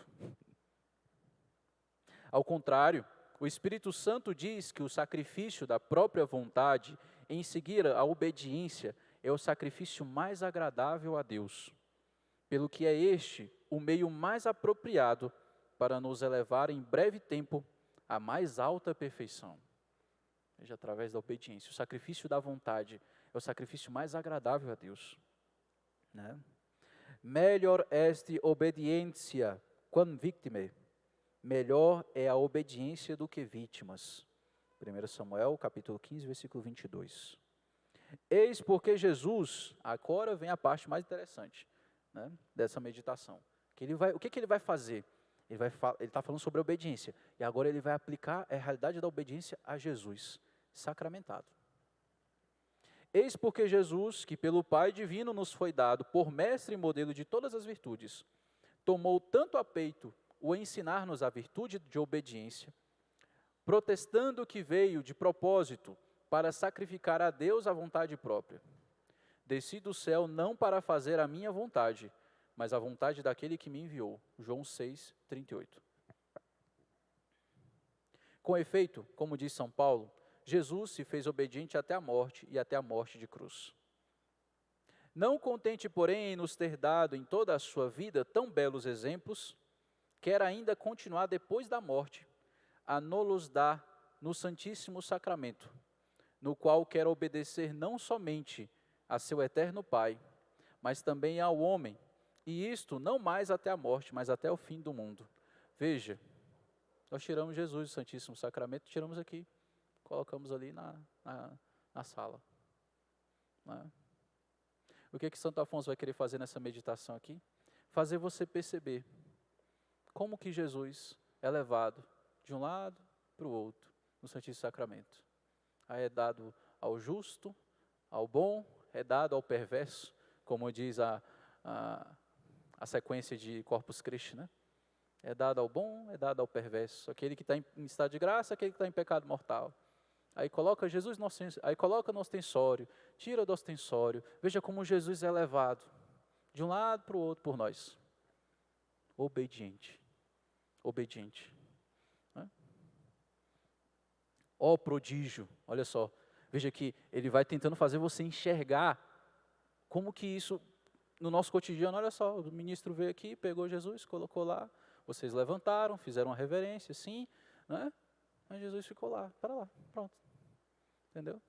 Speaker 1: Ao contrário, o Espírito Santo diz que o sacrifício da própria vontade em seguir a obediência é o sacrifício mais agradável a Deus, pelo que é este o meio mais apropriado para nos elevar em breve tempo à mais alta perfeição. Veja, através da obediência. O sacrifício da vontade é o sacrifício mais agradável a Deus. Né? Melhor est obediência quam victime. Melhor é a obediência do que vítimas. 1 Samuel, capítulo 15, versículo 22. Eis porque Jesus, agora vem a parte mais interessante, né, dessa meditação. O que ele vai fazer? Ele está falando sobre a obediência. E agora ele vai aplicar a realidade da obediência a Jesus, sacramentado. Eis porque Jesus, que pelo Pai divino nos foi dado por mestre e modelo de todas as virtudes, tomou tanto a peito o ensinar-nos a virtude de obediência, protestando que veio de propósito para sacrificar a Deus a vontade própria. Desci do céu não para fazer a minha vontade, mas a vontade daquele que me enviou. João 6, 38. Com efeito, como diz São Paulo, Jesus se fez obediente até a morte e até a morte de cruz. Não contente, porém, em nos ter dado em toda a sua vida tão belos exemplos, quer ainda continuar depois da morte, a nos dar no Santíssimo Sacramento, no qual quer obedecer não somente a seu eterno Pai, mas também ao homem, e isto não mais até a morte, mas até o fim do mundo. Veja, nós tiramos Jesus do Santíssimo Sacramento, tiramos aqui, colocamos ali na sala. Né? O que Santo Afonso vai querer fazer nessa meditação aqui? Fazer você perceber como que Jesus é levado de um lado para o outro no Santíssimo Sacramento. Aí é dado ao justo, ao bom, é dado ao perverso, como diz a sequência de Corpus Christi, né? É dado ao bom, é dado ao perverso, aquele que está em estado de graça, aquele que está em pecado mortal. Aí coloca Jesus aí coloca no ostensório, tira do ostensório. Veja como Jesus é levado de um lado para o outro por nós. Obediente. Obediente. Ó prodígio, olha só. Veja que ele vai tentando fazer você enxergar como que isso, no nosso cotidiano, olha só, o ministro veio aqui, pegou Jesus, colocou lá, vocês levantaram, fizeram uma reverência, sim, né? Mas Jesus ficou lá, para lá, pronto. Entendeu?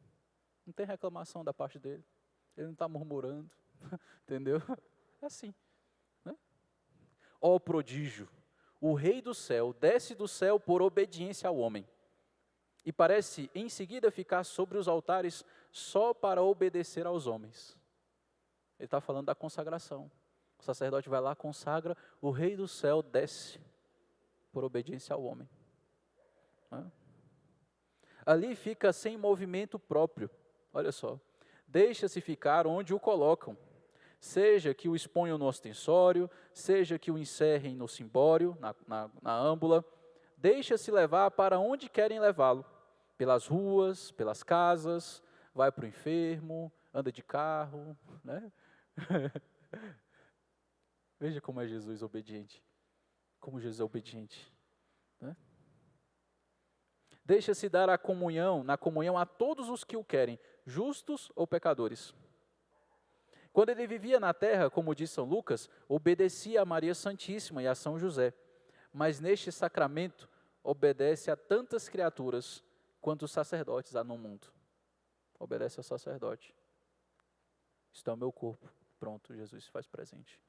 Speaker 1: Não tem reclamação da parte dele, ele não está murmurando, entendeu? É assim. Né? Ó prodígio, o rei do céu desce do céu por obediência ao homem, e parece em seguida ficar sobre os altares só para obedecer aos homens. Ele está falando da consagração. O sacerdote vai lá, consagra, o rei do céu desce por obediência ao homem. Ali fica sem movimento próprio. Olha só. deixa-se ficar onde o colocam. Seja que o exponham no ostensório, seja que o encerrem no cimbório, na âmbula, deixa-se levar para onde querem levá-lo. Pelas ruas, pelas casas, vai para o enfermo, anda de carro, né? Veja como é Jesus obediente. Como Jesus é obediente. Né? Deixa-se dar na comunhão a todos os que o querem, justos ou pecadores. Quando ele vivia na terra, como diz São Lucas, obedecia a Maria Santíssima e a São José. Mas neste sacramento, obedece a tantas criaturas quanto os sacerdotes há no mundo. Obedece ao sacerdote. Isto é o meu corpo. Pronto, Jesus se faz presente.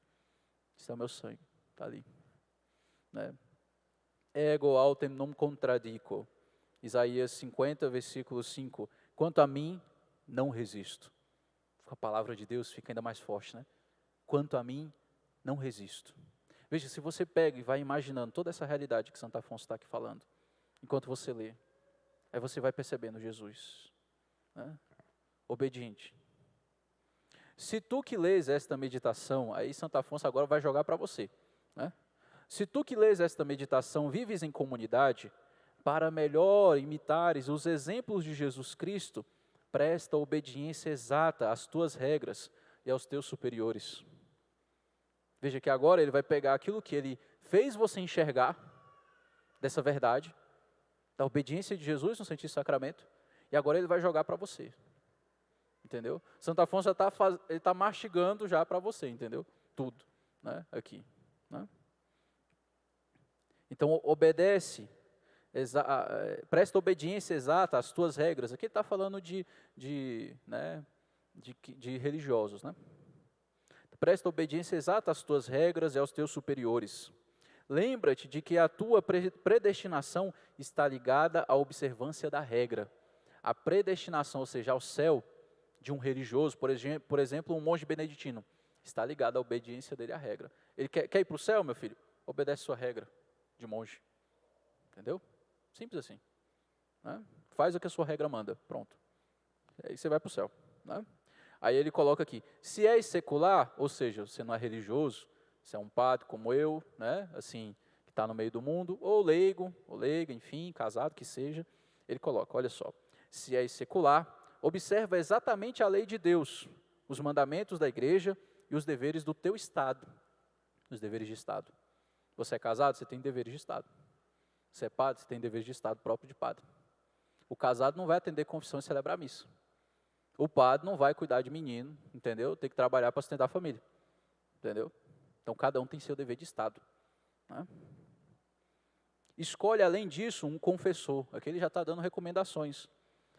Speaker 1: Isto é o meu sangue. Está ali. Né? Ego autem non contradico. Isaías 50, versículo 5. Quanto a mim, não resisto. A palavra de Deus fica ainda mais forte, né? Quanto a mim, não resisto. Veja, se você pega e vai imaginando toda essa realidade que Santo Afonso está aqui falando, enquanto você lê, aí você vai percebendo Jesus, né? Obediente. Se tu que lês esta meditação, aí Santo Afonso agora vai jogar para você, né? Se tu que lês esta meditação vives em comunidade, para melhor imitares os exemplos de Jesus Cristo, presta obediência exata às tuas regras e aos teus superiores. Veja que agora ele vai pegar aquilo que ele fez você enxergar, dessa verdade, da obediência de Jesus no Santíssimo Sacramento, e agora ele vai jogar para você. Entendeu? Santo Afonso já está mastigando já para você, entendeu? Tudo, né? Aqui. Né? Então, presta obediência exata às tuas regras. Aqui ele está falando de religiosos, né? Presta obediência exata às tuas regras e aos teus superiores. Lembra-te de que a tua predestinação está ligada à observância da regra. A predestinação, ou seja, ao céu de um religioso, por exemplo, um monge beneditino, está ligada à obediência dele à regra. Ele quer ir para o céu, meu filho? Obedece sua regra de monge. Entendeu? Simples assim. Né? Faz o que a sua regra manda. Pronto. Aí você vai para o céu. Né? Aí ele coloca aqui, se és secular, ou seja, você não é religioso, você é um padre como eu, né, assim, que está no meio do mundo, ou leigo, ou leiga, enfim, casado, que seja, ele coloca, olha só, se és secular, observa exatamente a lei de Deus, os mandamentos da igreja e os deveres do teu Estado, os deveres de Estado. Você é casado, você tem deveres de Estado. Você é padre, você tem deveres de Estado próprio de padre. O casado não vai atender confissão e celebrar missa. O padre não vai cuidar de menino, entendeu? Tem que trabalhar para sustentar a família, entendeu? Então, cada um tem seu dever de Estado. Né? Escolhe, além disso, um confessor. Aqui ele já está dando recomendações.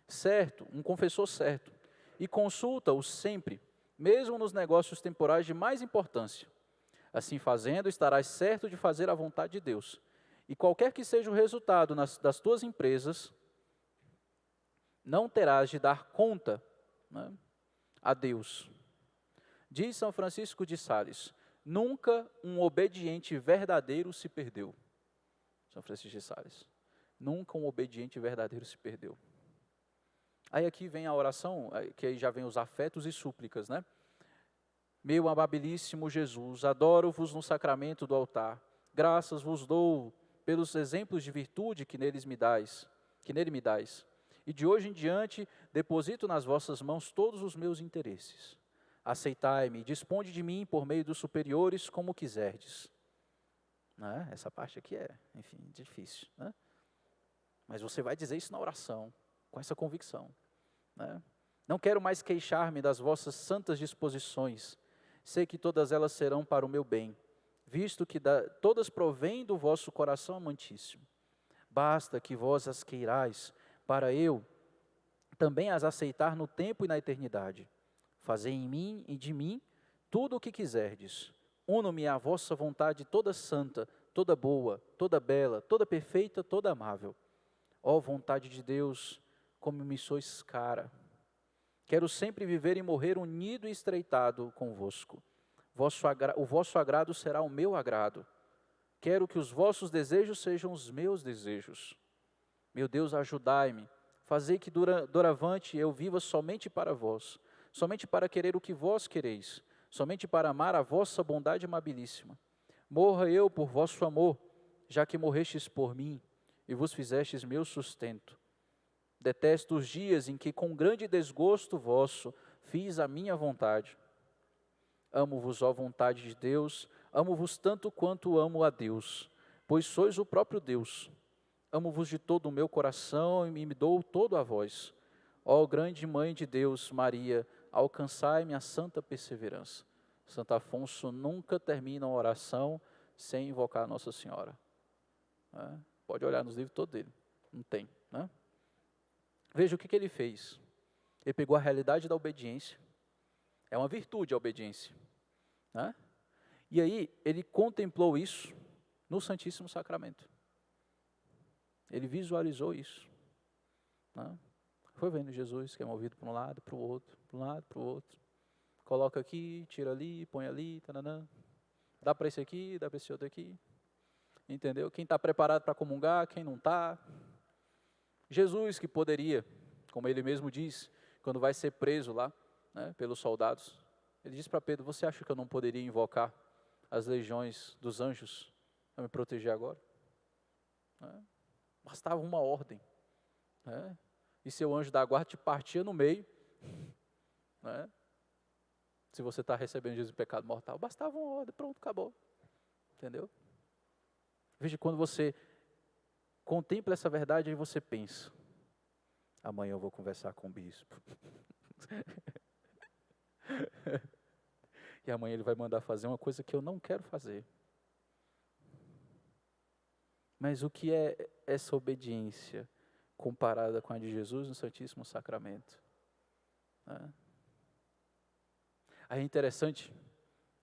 Speaker 1: Certo, um confessor certo. E consulta-o sempre, mesmo nos negócios temporais de mais importância. Assim fazendo, estarás certo de fazer a vontade de Deus. E qualquer que seja o resultado das tuas empresas, não terás de dar conta, né, a Deus. Diz São Francisco de Sales, nunca um obediente verdadeiro se perdeu. São Francisco de Sales. Nunca um obediente verdadeiro se perdeu. Aí aqui vem a oração, que aí já vem os afetos e súplicas, né? Meu amabilíssimo Jesus, adoro-vos no sacramento do altar. Graças vos dou pelos exemplos de virtude que nele me dais. E de hoje em diante, deposito nas vossas mãos todos os meus interesses. Aceitai-me, disponde de mim por meio dos superiores como quiserdes. Né? Essa parte aqui é, enfim, difícil. Né? Mas você vai dizer isso na oração, com essa convicção. Né? Não quero mais queixar-me das vossas santas disposições. Sei que todas elas serão para o meu bem, visto que todas provêm do vosso coração amantíssimo. Basta que vós as queirais, para eu também as aceitar no tempo e na eternidade. Fazei em mim e de mim tudo o que quiserdes. Uno-me à vossa vontade toda santa, toda boa, toda bela, toda perfeita, toda amável. Ó vontade de Deus, como me sois cara. Quero sempre viver e morrer unido e estreitado convosco. O vosso agrado será o meu agrado. Quero que os vossos desejos sejam os meus desejos. Meu Deus, ajudai-me. Fazei que doravante eu viva somente para vós. somente para querer o que vós quereis, somente para amar a vossa bondade amabilíssima. Morra eu por vosso amor, já que morrestes por mim, e vos fizestes meu sustento. Detesto os dias em que com grande desgosto vosso fiz a minha vontade. Amo-vos, ó vontade de Deus, amo-vos tanto quanto amo a Deus, pois sois o próprio Deus. Amo-vos de todo o meu coração e me dou todo a vós. Ó grande Mãe de Deus, Maria, alcançai-me a santa perseverança. Santo Afonso nunca termina uma oração sem invocar Nossa Senhora. Pode olhar nos livros todos dele, não tem. Né? Veja o que ele fez. Ele pegou a realidade da obediência. É uma virtude a obediência. Né? E aí, ele contemplou isso no Santíssimo Sacramento. Ele visualizou isso. Né? Foi vendo Jesus que é movido para um lado, para o outro, para um lado, para o outro. Coloca aqui, tira ali, põe ali, taranã. Dá para esse aqui, dá para esse outro aqui. Entendeu? Quem está preparado para comungar, quem não está. Jesus que poderia, como ele mesmo diz, quando vai ser preso lá, né, pelos soldados, ele diz para Pedro, você acha que eu não poderia invocar as legiões dos anjos para me proteger agora? Bastava uma ordem. Né? E seu anjo da guarda te partia no meio. Né? Se você está recebendo Jesus em pecado mortal, bastava uma ordem, pronto, acabou. Entendeu? Veja, quando você contempla essa verdade, aí você pensa, amanhã eu vou conversar com o bispo. E amanhã ele vai mandar fazer uma coisa que eu não quero fazer. Mas o que é essa obediência comparada com a de Jesus no Santíssimo Sacramento? Aí é interessante,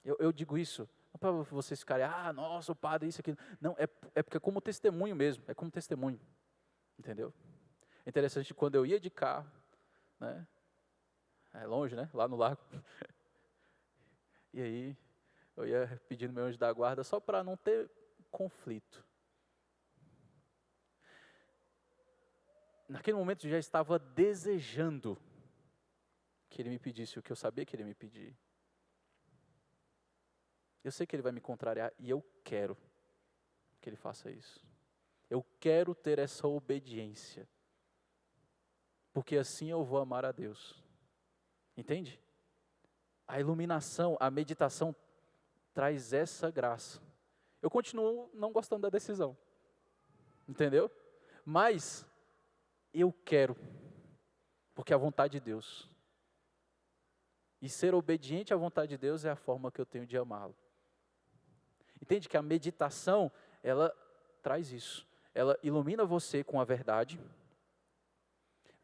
Speaker 1: eu digo isso, não para vocês ficarem, nossa, o padre, isso, aquilo. Não, é porque é como testemunho mesmo, é como testemunho. Entendeu? É interessante, quando eu ia de carro, né? É longe, né? Lá no lago. E aí, eu ia pedindo meu anjo da guarda só para não ter conflito. Naquele momento eu já estava desejando que ele me pedisse o que eu sabia que ele ia me pedir. Eu sei que ele vai me contrariar e eu quero que ele faça isso. Eu quero ter essa obediência. Porque assim eu vou amar a Deus. Entende? A iluminação, a meditação traz essa graça. Eu continuo não gostando da decisão. Entendeu? Mas eu quero. Porque é a vontade de Deus. E ser obediente à vontade de Deus é a forma que eu tenho de amá-lo. Entende que a meditação, ela traz isso. Ela ilumina você com a verdade.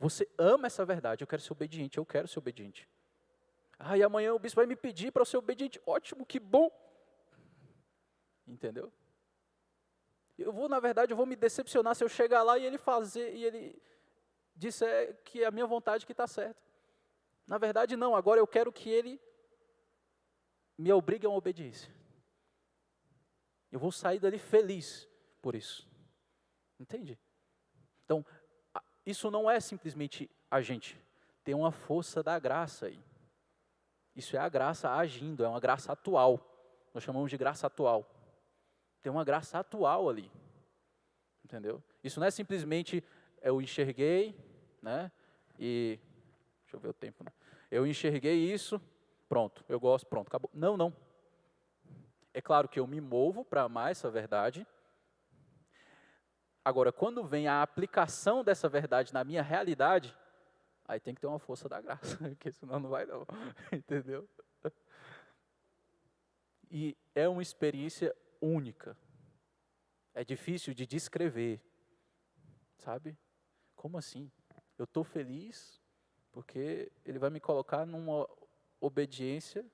Speaker 1: Você ama essa verdade. Eu quero ser obediente, eu quero ser obediente. E amanhã o bispo vai me pedir para eu ser obediente. Ótimo, que bom. Entendeu? Na verdade, eu vou me decepcionar se eu chegar lá e ele disser que é a minha vontade que está certa. Na verdade, não. Agora eu quero que ele me obrigue a uma obediência. Eu vou sair dali feliz por isso. Entende? Então, isso não é simplesmente a gente. Tem uma força da graça aí. Isso é a graça agindo, é uma graça atual. Nós chamamos de graça atual. Tem uma graça atual ali. Entendeu? Isso não é simplesmente eu enxerguei, né? E deixa eu ver o tempo, né? Eu enxerguei isso, pronto, eu gosto, pronto, acabou. Não, não. É claro que eu me movo para amar essa verdade. Agora, quando vem a aplicação dessa verdade na minha realidade, aí tem que ter uma força da graça, porque senão não vai não, entendeu? E é uma experiência única. É difícil de descrever, sabe? Como assim? Eu estou feliz porque ele vai me colocar numa obediência,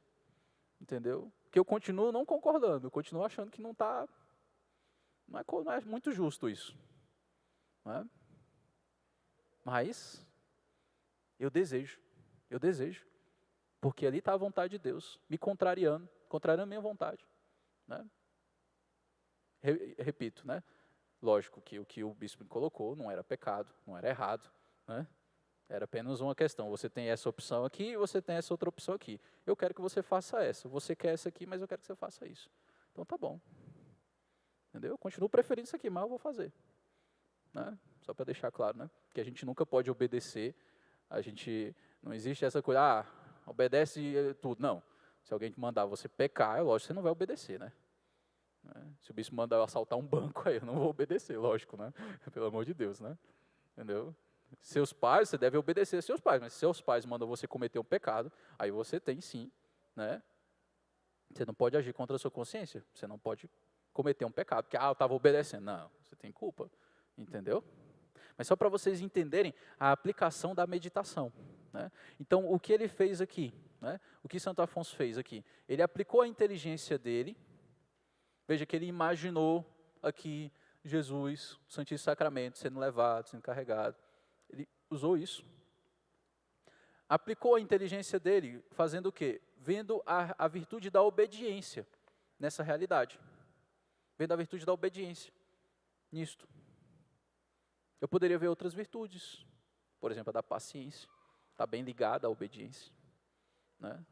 Speaker 1: entendeu? Que eu continuo não concordando, eu continuo achando que não é muito justo isso. Não é? Mas eu desejo, porque ali está a vontade de Deus, me contrariando a minha vontade. Né? Repito, né? Lógico que o bispo me colocou não era pecado, não era errado. Né? Era apenas uma questão. Você tem essa opção aqui e você tem essa outra opção aqui. Eu quero que você faça essa. Você quer essa aqui, mas eu quero que você faça isso. Então tá bom. Entendeu? Eu continuo preferindo isso aqui, mas eu vou fazer. Né? Só para deixar claro, né? Que a gente nunca pode obedecer. A gente não existe essa coisa, obedece tudo. Não. Se alguém mandar você pecar, é lógico que você não vai obedecer, né? Se o bispo mandar eu assaltar um banco, aí eu não vou obedecer, lógico, né? Pelo amor de Deus, né? Entendeu? Seus pais, você deve obedecer a seus pais, mas se seus pais mandam você cometer um pecado, aí você tem sim, né? Você não pode agir contra a sua consciência, você não pode cometer um pecado, porque, eu estava obedecendo. Não, você tem culpa, entendeu? Mas só para vocês entenderem a aplicação da meditação, né? Então, o que ele fez aqui, né? O que Santo Afonso fez aqui? Ele aplicou a inteligência dele, veja que ele imaginou aqui Jesus, o Santíssimo Sacramento, sendo levado, sendo carregado. Ele usou isso. Aplicou a inteligência dele, fazendo o quê? Vendo a virtude da obediência nessa realidade. Vendo a virtude da obediência nisto. Eu poderia ver outras virtudes. Por exemplo, a da paciência. Está bem ligada à obediência. Né?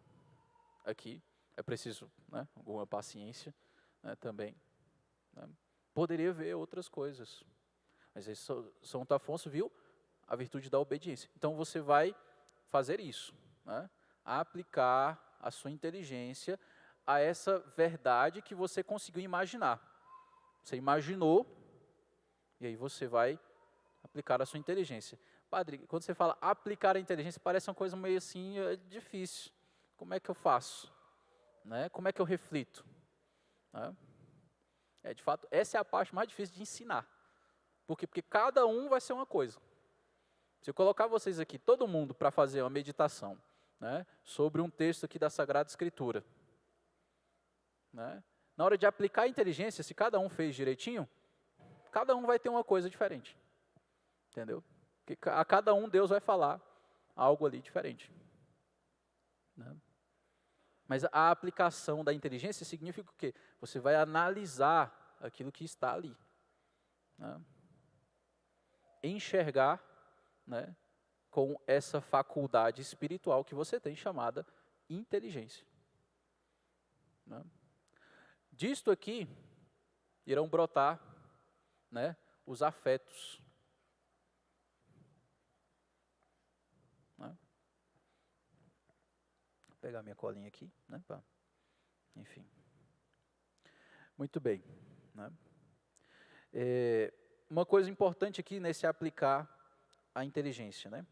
Speaker 1: Aqui é preciso, né, alguma paciência, né, também. Né? Poderia ver outras coisas. Mas aí Santo Afonso viu a virtude da obediência. Então você vai fazer isso, né? Aplicar a sua inteligência a essa verdade que você conseguiu imaginar. Você imaginou, e aí você vai aplicar a sua inteligência. Padre, quando você fala aplicar a inteligência, parece uma coisa meio assim, difícil. Como é que eu faço? Né? Como é que eu reflito? Né? De fato, essa é a parte mais difícil de ensinar. Por quê? Porque cada um vai ser uma coisa. Se eu colocar vocês aqui, todo mundo, para fazer uma meditação, né, sobre um texto aqui da Sagrada Escritura, né, na hora de aplicar a inteligência, se cada um fez direitinho, cada um vai ter uma coisa diferente. Entendeu? Porque a cada um Deus vai falar algo ali diferente. Né? Mas a aplicação da inteligência significa o quê? Você vai analisar aquilo que está ali. Né? Enxergar, né, com essa faculdade espiritual que você tem, chamada inteligência. Né? Disto aqui, irão brotar, né, os afetos. Né? Vou pegar minha colinha aqui, né, enfim. Muito bem. Né? Uma coisa importante aqui nesse aplicar a inteligência, né?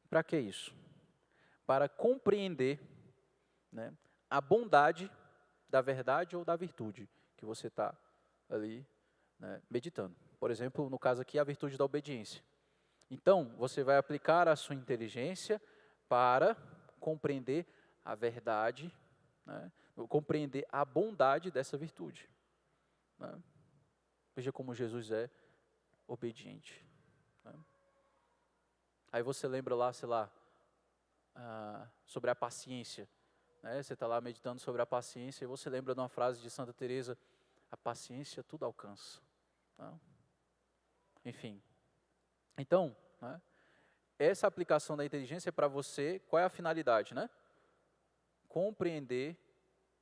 Speaker 1: Para que isso? Para compreender, né, a bondade da verdade ou da virtude que você está ali, né, meditando. Por exemplo, no caso aqui, a virtude da obediência. Então, você vai aplicar a sua inteligência para compreender a verdade, né, compreender a bondade dessa virtude. Né? Veja como Jesus é obediente. Né? Aí você lembra lá, sei lá, sobre a paciência. Né? Você está lá meditando sobre a paciência e você lembra de uma frase de Santa Teresa: a paciência tudo alcança. Não? Enfim. Então, né, essa aplicação da inteligência é para você, qual é a finalidade? Né? Compreender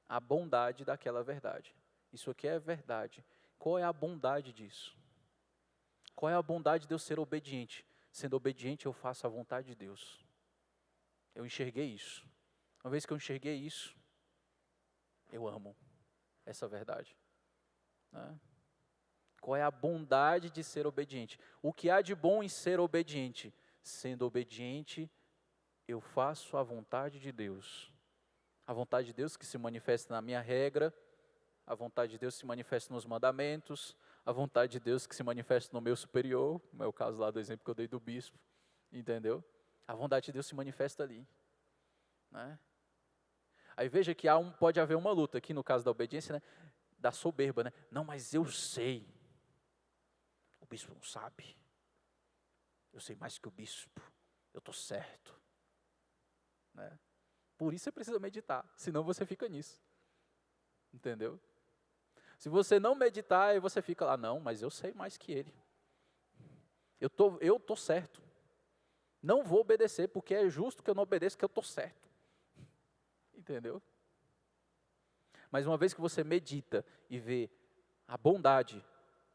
Speaker 1: a bondade daquela verdade. Isso aqui é verdade. Qual é a bondade disso? Qual é a bondade de eu ser obediente? Sendo obediente, eu faço a vontade de Deus. Eu enxerguei isso. Uma vez que eu enxerguei isso, eu amo essa verdade. Né? Qual é a bondade de ser obediente? O que há de bom em ser obediente? Sendo obediente, eu faço a vontade de Deus. A vontade de Deus que se manifesta na minha regra, a vontade de Deus que se manifesta nos mandamentos, a vontade de Deus que se manifesta no meu superior, como é o caso lá do exemplo que eu dei do bispo, entendeu? A vontade de Deus se manifesta ali. Né? Aí veja que pode haver uma luta, aqui no caso da obediência, né, da soberba. Né? Não, mas eu sei. O bispo não sabe. Eu sei mais que o bispo. Eu estou certo. Né? Por isso você precisa meditar, senão você fica nisso. Entendeu? Se você não meditar, aí você fica lá, não, mas eu sei mais que ele. Eu tô certo. Não vou obedecer, porque é justo que eu não obedeça, que eu estou certo. Entendeu? Mas uma vez que você medita e vê a bondade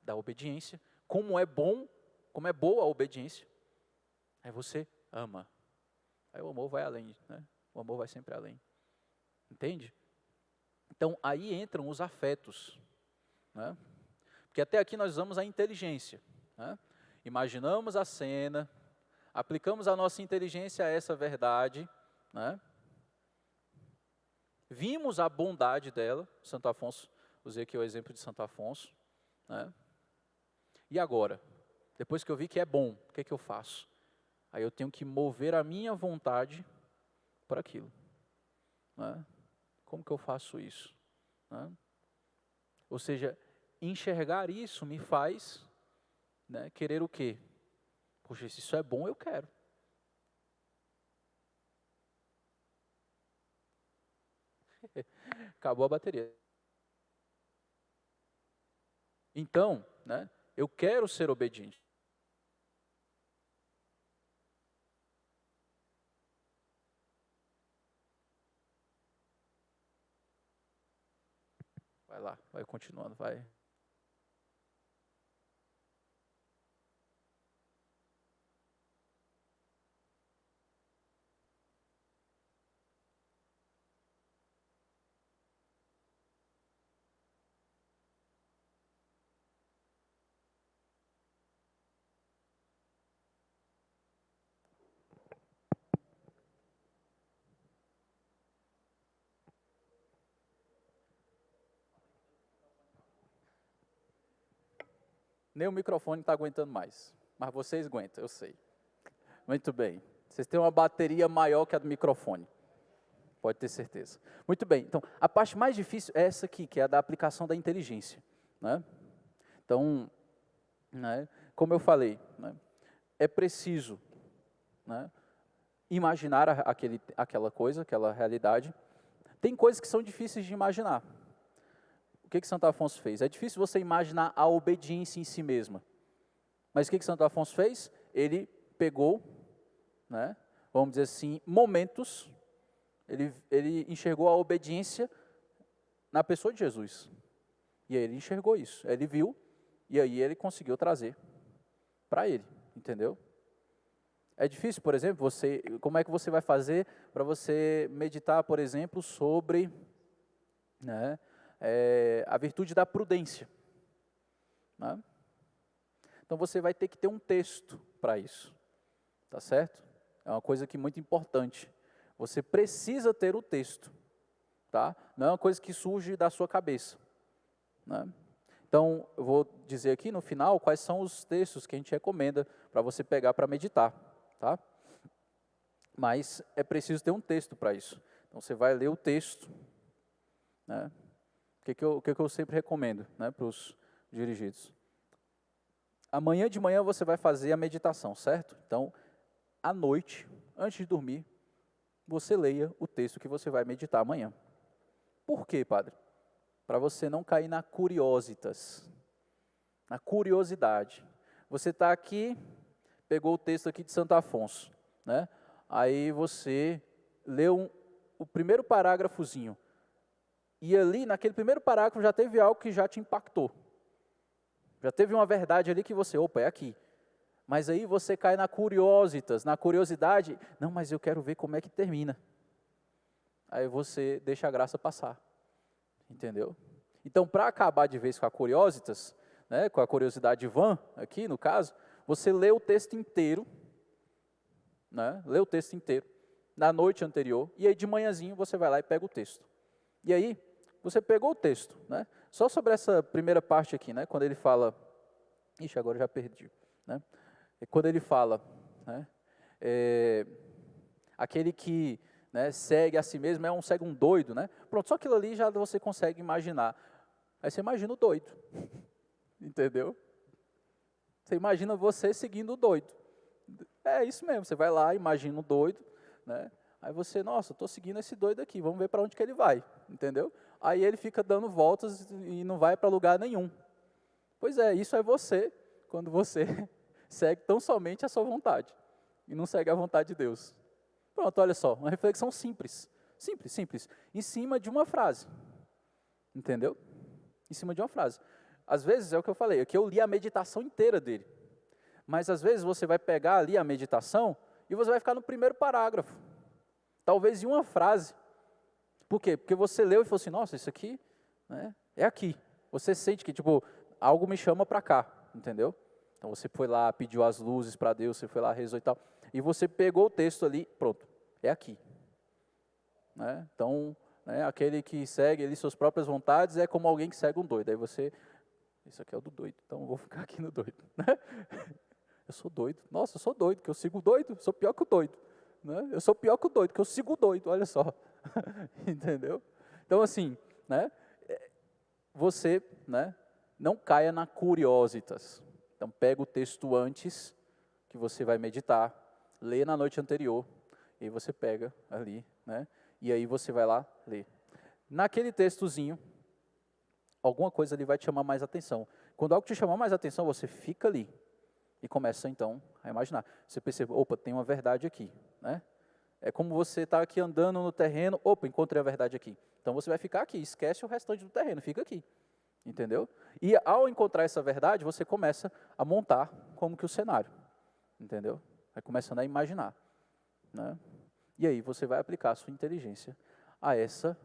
Speaker 1: da obediência, como é bom, como é boa a obediência, aí você ama. Aí o amor vai além, né? O amor vai sempre além. Entende? Então, aí entram os afetos, né? Porque até aqui nós usamos a inteligência, né? Imaginamos a cena, aplicamos a nossa inteligência a essa verdade, né? Vimos a bondade dela, Santo Afonso, usei aqui o exemplo de Santo Afonso, né? E agora? Depois que eu vi que é bom, o que é que eu faço? Aí eu tenho que mover a minha vontade para aquilo, né? Como que eu faço isso? Né? Ou seja, enxergar isso me faz, né, querer o quê? Poxa, se isso é bom, eu quero. Acabou a bateria. Então, né, eu quero ser obediente. Vai lá, vai continuando, vai. Nem o microfone está aguentando mais, mas vocês aguentam, eu sei. Muito bem. Vocês têm uma bateria maior que a do microfone, pode ter certeza. Muito bem, então, a parte mais difícil é essa aqui, que é a da aplicação da inteligência, né? Então, né, como eu falei, né, é preciso, né, imaginar aquela coisa, aquela realidade. Tem coisas que são difíceis de imaginar. O que Santo Afonso fez? É difícil você imaginar a obediência em si mesma. Mas o que Santo Afonso fez? Ele pegou, né, vamos dizer assim, momentos, ele enxergou a obediência na pessoa de Jesus. E aí ele enxergou isso, ele viu, e aí ele conseguiu trazer para ele, entendeu? É difícil, por exemplo, como é que você vai fazer para você meditar, por exemplo, sobre, né, a virtude da prudência, né? Então você vai ter que ter um texto para isso, tá certo? É uma coisa que é muito importante. Você precisa ter o texto, tá? Não é uma coisa que surge da sua cabeça, né? Então, eu vou dizer aqui no final quais são os textos que a gente recomenda para você pegar para meditar, tá? Mas é preciso ter um texto para isso. Então, você vai ler o texto, né? O que eu sempre recomendo, né, para os dirigidos? Amanhã de manhã você vai fazer a meditação, certo? Então, à noite, antes de dormir, você leia o texto que você vai meditar amanhã. Por quê, padre? Para você não cair na curiositas, na curiosidade. Você está aqui, pegou o texto aqui de Santo Afonso, né? Aí você leu o primeiro parágrafozinho, e ali, naquele primeiro parágrafo, já teve algo que já te impactou. Já teve uma verdade ali que você, opa, é aqui. Mas aí você cai na curiositas, na curiosidade, não, mas eu quero ver como é que termina. Aí você deixa a graça passar. Entendeu? Então, para acabar de vez com a curiositas, né, com a curiosidade vã, aqui no caso, você lê o texto inteiro, né, lê o texto inteiro, na noite anterior, e aí de manhãzinho você vai lá e pega o texto. E aí, você pegou o texto, né, só sobre essa primeira parte aqui, né, quando ele fala, ixi, agora eu já perdi, né, quando ele fala, né, aquele que, né, segue a si mesmo segue um doido, né? Pronto, só aquilo ali já você consegue imaginar. Aí você imagina o doido, entendeu? Você imagina você seguindo o doido. É isso mesmo, você vai lá, imagina o doido, né? Aí você, nossa, estou seguindo esse doido aqui, vamos ver para onde que ele vai, entendeu? Aí ele fica dando voltas e não vai para lugar nenhum. Pois é, isso é você, quando você segue tão somente a sua vontade, e não segue a vontade de Deus. Pronto, olha só, uma reflexão simples, simples, em cima de uma frase, entendeu? Em cima de uma frase. Às vezes, é o que eu falei, aqui eu li a meditação inteira dele, mas às vezes você vai pegar ali a meditação e você vai ficar no primeiro parágrafo, talvez em uma frase. Por quê? Porque você leu e falou assim, nossa, isso aqui, né, é aqui. Você sente que, tipo, algo me chama para cá, entendeu? Então você foi lá, pediu as luzes para Deus, você foi lá, rezou e tal, e você pegou o texto ali, pronto, é aqui. Né? Então, né, aquele que segue ali suas próprias vontades é como alguém que segue um doido. Aí você, isso aqui é o do doido, então eu vou ficar aqui no doido. Né? Eu sou doido, nossa, eu sou doido, que eu sigo o doido, sou pior que o doido. Né? Eu sou pior que o doido, que eu sigo o doido, olha só. Entendeu? Então, assim, né, você, né, não caia na curiositas. Então, pega o texto antes, que você vai meditar, lê na noite anterior, e aí você pega ali, né, e aí você vai lá ler. Naquele textozinho, alguma coisa ali vai te chamar mais atenção. Quando algo te chamar mais atenção, você fica ali e começa então a imaginar. Você percebe, opa, tem uma verdade aqui, né? É como você está aqui andando no terreno, opa, encontrei a verdade aqui. Então você vai ficar aqui, esquece o restante do terreno, fica aqui. Entendeu? E ao encontrar essa verdade, você começa a montar como que o cenário. Entendeu? Vai começando a imaginar. Né? E aí você vai aplicar a sua inteligência a essa,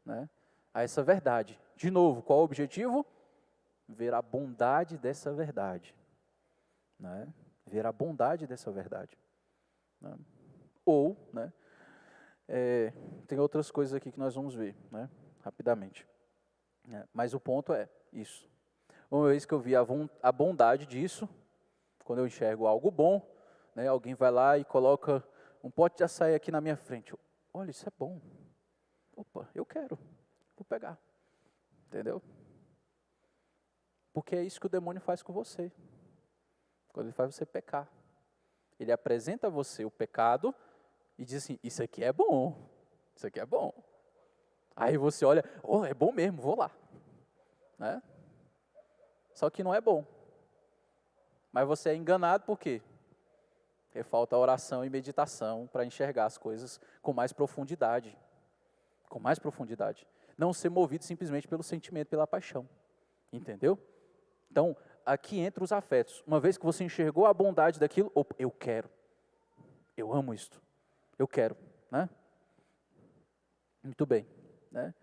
Speaker 1: né, a essa verdade. De novo, qual o objetivo? Ver a bondade dessa verdade. Né? Ver a bondade dessa verdade. Né? Ou, né, tem outras coisas aqui que nós vamos ver, né, rapidamente. Mas o ponto é isso. Uma vez que eu vi a bondade disso, quando eu enxergo algo bom, né, alguém vai lá e coloca um pote de açaí aqui na minha frente. Olha, isso é bom. Opa, eu quero. Vou pegar. Entendeu? Porque é isso que o demônio faz com você. Quando ele faz você pecar. Ele apresenta a você o pecado e diz assim, isso aqui é bom. Isso aqui é bom. Aí você olha, oh, é bom mesmo, vou lá. Né? Só que não é bom. Mas você é enganado por quê? Porque falta oração e meditação para enxergar as coisas com mais profundidade. Com mais profundidade. Não ser movido simplesmente pelo sentimento, pela paixão. Entendeu? Então, aqui entra os afetos. Uma vez que você enxergou a bondade daquilo, opa, eu quero. Eu amo isto. Eu quero. Né? Muito bem. Né?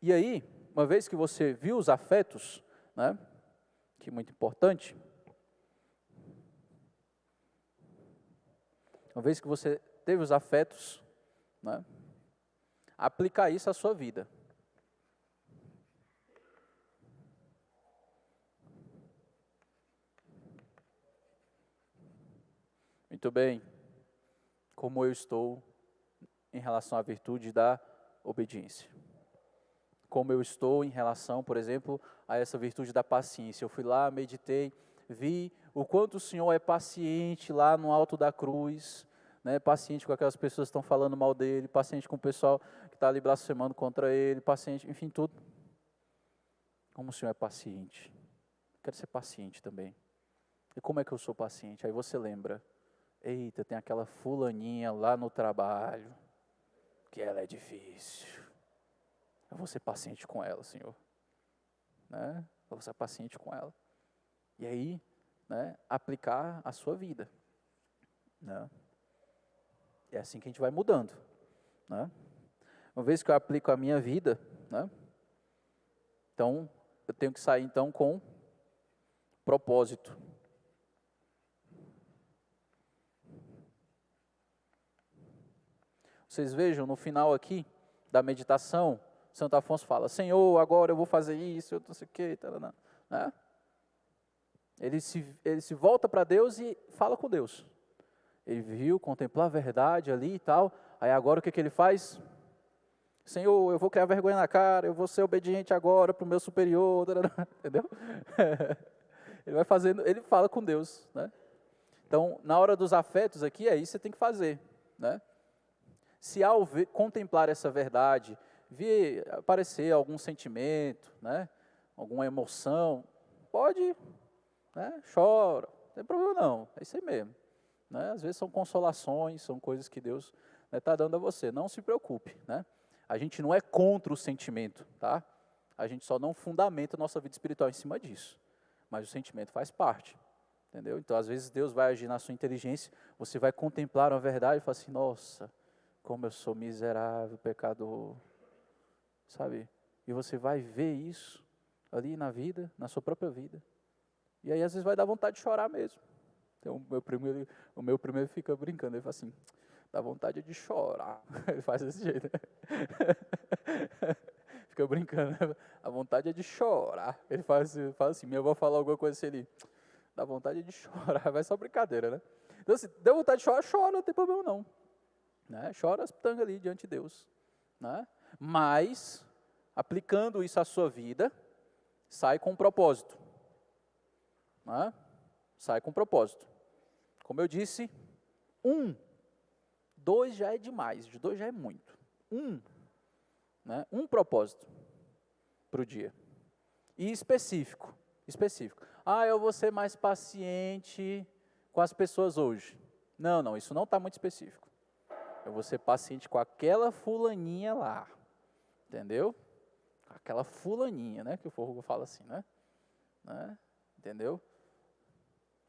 Speaker 1: E aí, uma vez que você viu os afetos, né, que é muito importante, uma vez que você teve os afetos, né, aplicar isso à sua vida. Muito bem. Como eu estou em relação à virtude da obediência? Como eu estou em relação, por exemplo, a essa virtude da paciência? Eu fui lá, meditei, vi o quanto o Senhor é paciente lá no alto da cruz, né, paciente com aquelas pessoas que estão falando mal dele, paciente com o pessoal que está ali blasfemando contra ele, paciente, enfim, tudo. Como o Senhor é paciente. Quero ser paciente também. E como é que eu sou paciente? Aí você lembra, eita, tem aquela fulaninha lá no trabalho, que ela é difícil. Eu vou ser paciente com ela, Senhor. Né? Eu vou ser paciente com ela. E aí, né, aplicar a sua vida. Né? É assim que a gente vai mudando. Né? Uma vez que eu aplico a minha vida, né, então, eu tenho que sair então com propósito. Vocês vejam, no final aqui da meditação, Santo Afonso fala, Senhor, agora eu vou fazer isso, eu não sei o quê, né? Ele se volta para Deus e fala com Deus. Ele viu, contemplou a verdade ali e tal, aí agora o que ele faz? Senhor, eu vou criar vergonha na cara, eu vou ser obediente agora para o meu superior, entendeu? Ele vai fazendo, ele fala com Deus, né? Então, na hora dos afetos aqui, é isso que você tem que fazer, né? Se ao contemplar essa verdade, vir aparecer algum sentimento, né? Alguma emoção, pode, né? Chora, não tem problema não, é isso aí mesmo, né? Às vezes são consolações, são coisas que Deus está dando a você. Não se preocupe, né? A gente não é contra o sentimento, tá? A gente só não fundamenta a nossa vida espiritual em cima disso. Mas o sentimento faz parte, entendeu? Então, às vezes, Deus vai agir na sua inteligência, você vai contemplar a verdade e falar assim, nossa, como eu sou miserável, pecador, sabe? E você vai ver isso ali na vida, na sua própria vida. E aí, às vezes, vai dar vontade de chorar mesmo. Então, o meu primeiro fica brincando, ele fala assim, dá vontade de chorar. Ele faz desse jeito, né? Fica brincando, a vontade é de chorar. Ele fala assim, minha avó fala alguma coisa assim, ele dá vontade de chorar, vai só brincadeira, né? Então, se deu vontade de chorar, chora, não tem problema não. Né? Chora as pitangas ali diante de Deus. Né? Mas, aplicando isso à sua vida, sai com um propósito. Né? Sai com um propósito. Como eu disse, 2 já é demais, de 2 já é muito. Né? Um propósito para o dia. E específico. Eu vou ser mais paciente com as pessoas hoje. Não, isso não está muito específico. Eu vou ser paciente com aquela fulaninha lá. Entendeu? Aquela fulaninha, né? Que o povo fala assim, né? Entendeu?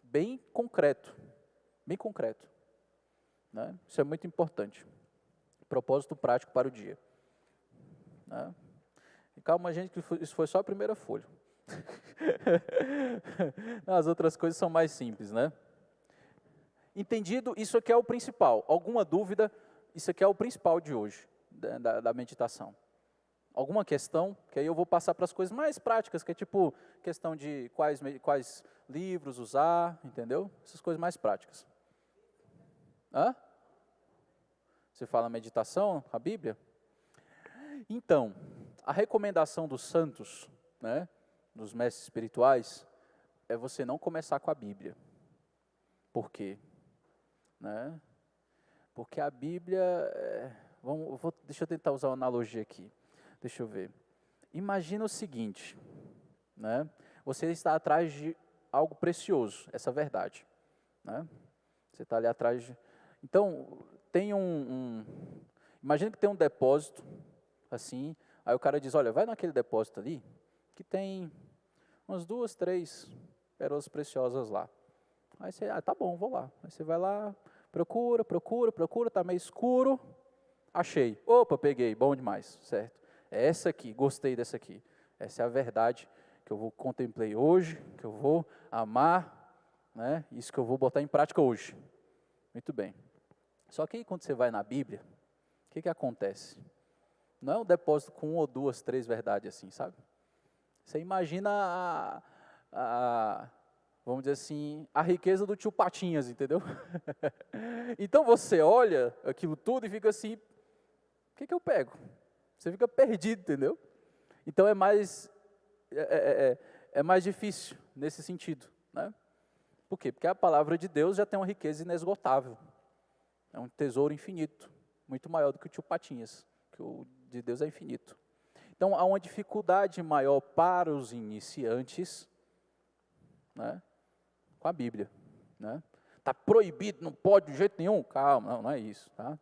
Speaker 1: Bem concreto. Bem concreto. Né? Isso é muito importante. Propósito prático para o dia. Né? E calma, gente, que isso foi só a primeira folha. As outras coisas são mais simples, né? Entendido? Isso aqui é o principal. Alguma dúvida? Isso aqui é o principal de hoje, da meditação. Alguma questão? Que aí eu vou passar para as coisas mais práticas, que é tipo questão de quais livros usar, entendeu? Essas coisas mais práticas. Hã? Você fala meditação, a Bíblia? Então, a recomendação dos santos, né, dos mestres espirituais, é você não começar com a Bíblia. Por quê? Né? Porque a Bíblia, deixa eu tentar usar uma analogia aqui. Deixa eu ver. Imagina o seguinte, né? Você está atrás de algo precioso, essa verdade. Né? Você está ali atrás de... Então, tem imagina que tem um depósito, assim, aí o cara diz, olha, vai naquele depósito ali, que tem umas 2, 3 pérolas preciosas lá. Aí você, tá bom, vou lá. Aí você vai lá, procura, tá meio escuro, achei. Opa, peguei, bom demais, certo. É essa aqui, gostei dessa aqui. Essa é a verdade que eu contemplei hoje, que eu vou amar, né? Isso que eu vou botar em prática hoje. Muito bem. Só que aí, quando você vai na Bíblia, o que acontece? Não é um depósito com 1 ou 2, 3 verdades assim, sabe? Você imagina vamos dizer assim, a riqueza do tio Patinhas, entendeu? Então você olha aquilo tudo e fica assim, o que eu pego? Você fica perdido, entendeu? Então é mais difícil nesse sentido, né? Por quê? Porque a palavra de Deus já tem uma riqueza inesgotável. É um tesouro infinito, muito maior do que o tio Patinhas, que o de Deus é infinito. Então há uma dificuldade maior para os iniciantes, né, com a Bíblia. Né? Tá proibido, não pode de jeito nenhum. Calma, não é isso. Tá?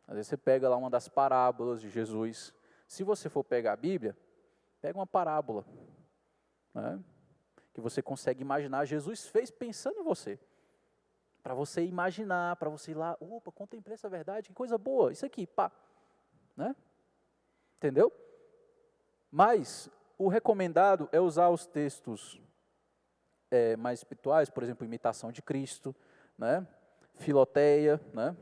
Speaker 1: Às vezes você pega lá uma das parábolas de Jesus. Se você for pegar a Bíblia, pega uma parábola, né, que você consegue imaginar. Jesus fez pensando em você. Para você imaginar, para você ir lá, opa, contemplei essa verdade, que coisa boa, isso aqui, pá. Né? Entendeu? Mas o recomendado é usar os textos mais espirituais, por exemplo, Imitação de Cristo, né? Filoteia, né?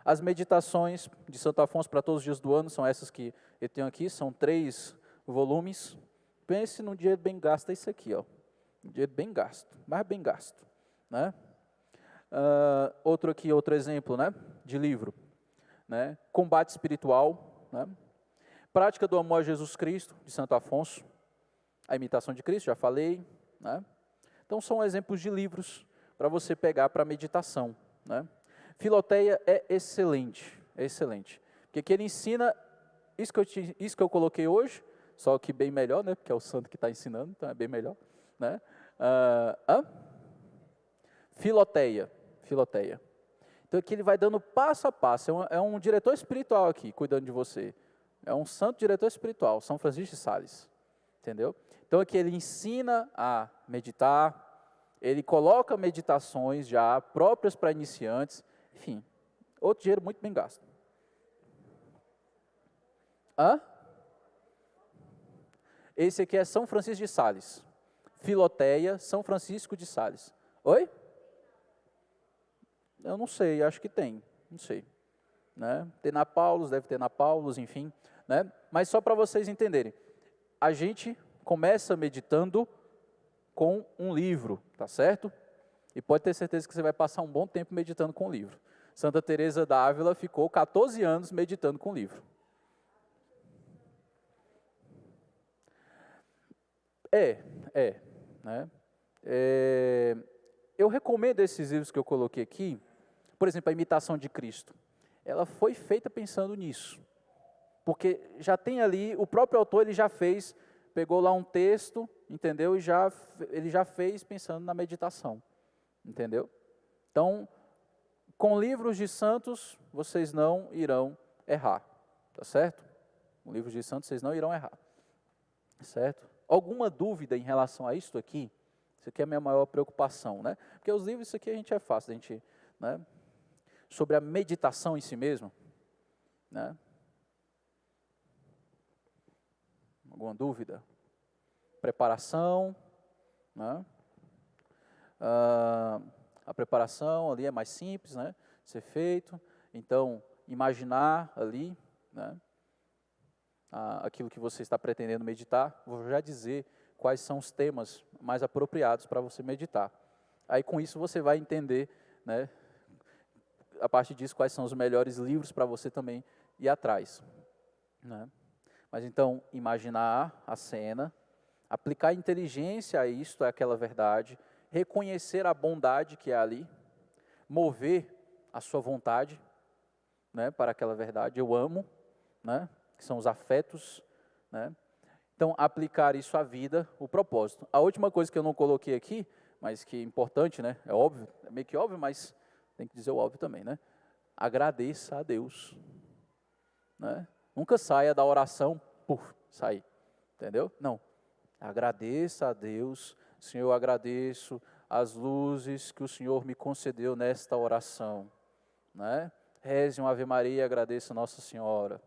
Speaker 1: As meditações de Santo Afonso para todos os dias do ano são essas que eu tenho aqui, são 3 volumes. Pense num dinheiro bem gasto, é isso aqui, ó. Um dinheiro bem gasto, mais bem gasto, né? Outro exemplo, né, de livro, né, Combate Espiritual, né, Prática do Amor a Jesus Cristo, de Santo Afonso, A Imitação de Cristo, já falei, né, então são exemplos de livros para você pegar para meditação, né. Filoteia é excelente, porque aqui ele ensina isso que eu coloquei hoje, só que bem melhor, né, porque é o santo que está ensinando, então é bem melhor, né. Filoteia. Então aqui ele vai dando passo a passo, é um diretor espiritual aqui, cuidando de você. É um santo diretor espiritual, São Francisco de Sales. Entendeu? Então aqui ele ensina a meditar, ele coloca meditações já próprias para iniciantes, enfim, outro dinheiro muito bem gasto. Hã? Esse aqui é São Francisco de Sales. Filoteia, São Francisco de Sales. Oi? Eu não sei, acho que tem, não sei. Né? Tem na Paulus, deve ter na Paulus, enfim. Né? Mas só para vocês entenderem, a gente começa meditando com um livro, tá certo? E pode ter certeza que você vai passar um bom tempo meditando com o livro. Santa Teresa d'Ávila ficou 14 anos meditando com o livro. Né? Eu recomendo esses livros que eu coloquei aqui, por exemplo, a Imitação de Cristo. Ela foi feita pensando nisso. Porque já tem ali, o próprio autor ele já fez, pegou lá um texto, entendeu? E ele já fez pensando na meditação, entendeu? Então, com livros de santos, vocês não irão errar, tá certo? Com livros de santos, vocês não irão errar, certo? Alguma dúvida em relação a isso aqui? Isso aqui é a minha maior preocupação, né? Porque os livros, isso aqui a gente é fácil, a gente, né? Sobre a meditação em si mesmo, né? Alguma dúvida? Preparação, né? A preparação ali é mais simples, né? Ser feito. Então, imaginar ali, né? Aquilo que você está pretendendo meditar. Vou já dizer quais são os temas mais apropriados para você meditar. Aí, com isso, você vai entender, né? A partir disso, quais são os melhores livros para você também ir atrás, né? Mas então, imaginar a cena, aplicar inteligência a isto, àquela verdade, reconhecer a bondade que é ali, mover a sua vontade, né, para aquela verdade, eu amo, né, que são os afetos, né? Então, aplicar isso à vida, o propósito. A última coisa que eu não coloquei aqui, mas que é importante, né, é óbvio, é meio que óbvio, mas tem que dizer o óbvio também, né? Agradeça a Deus, né? Nunca saia da oração, sair, entendeu? Não, agradeça a Deus, Senhor, eu agradeço as luzes que o Senhor me concedeu nesta oração, né? Reze uma Ave Maria, agradeça a Nossa Senhora,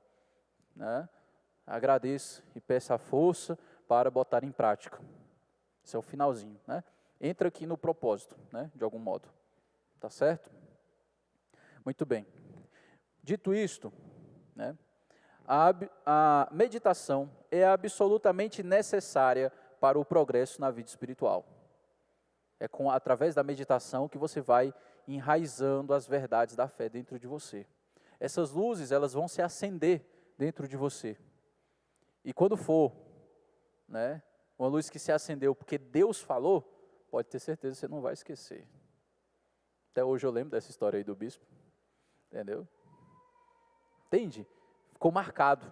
Speaker 1: né? Agradeça e peça a força para botar em prática. Esse é o finalzinho, né? Entra aqui no propósito, né? De algum modo, tá certo? Muito bem. Dito isto, né? A meditação é absolutamente necessária para o progresso na vida espiritual. É através da meditação que você vai enraizando as verdades da fé dentro de você. Essas luzes, elas vão se acender dentro de você. E quando for, né, uma luz que se acendeu porque Deus falou, pode ter certeza que você não vai esquecer. Até hoje eu lembro dessa história aí do bispo, entendeu? Entende? Ficou marcado,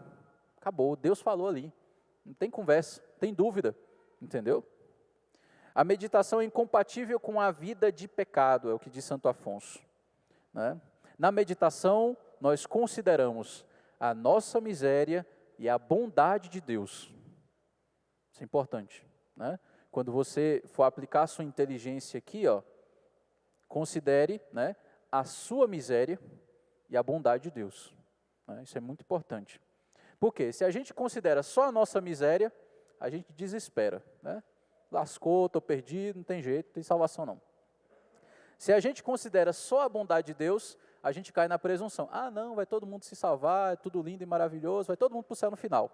Speaker 1: acabou, Deus falou ali, não tem conversa, tem dúvida, entendeu? A meditação é incompatível com a vida de pecado, é o que diz Santo Afonso, né? Na meditação, nós consideramos a nossa miséria e a bondade de Deus. Isso é importante, né? Quando você for aplicar a sua inteligência aqui, ó, considere, né, a sua miséria e a bondade de Deus. Isso é muito importante. Porque se a gente considera só a nossa miséria, a gente desespera, né? Lascou, estou perdido, não tem jeito, não tem salvação não. Se a gente considera só a bondade de Deus, a gente cai na presunção. Ah, não, vai todo mundo se salvar, é tudo lindo e maravilhoso, vai todo mundo para o céu no final.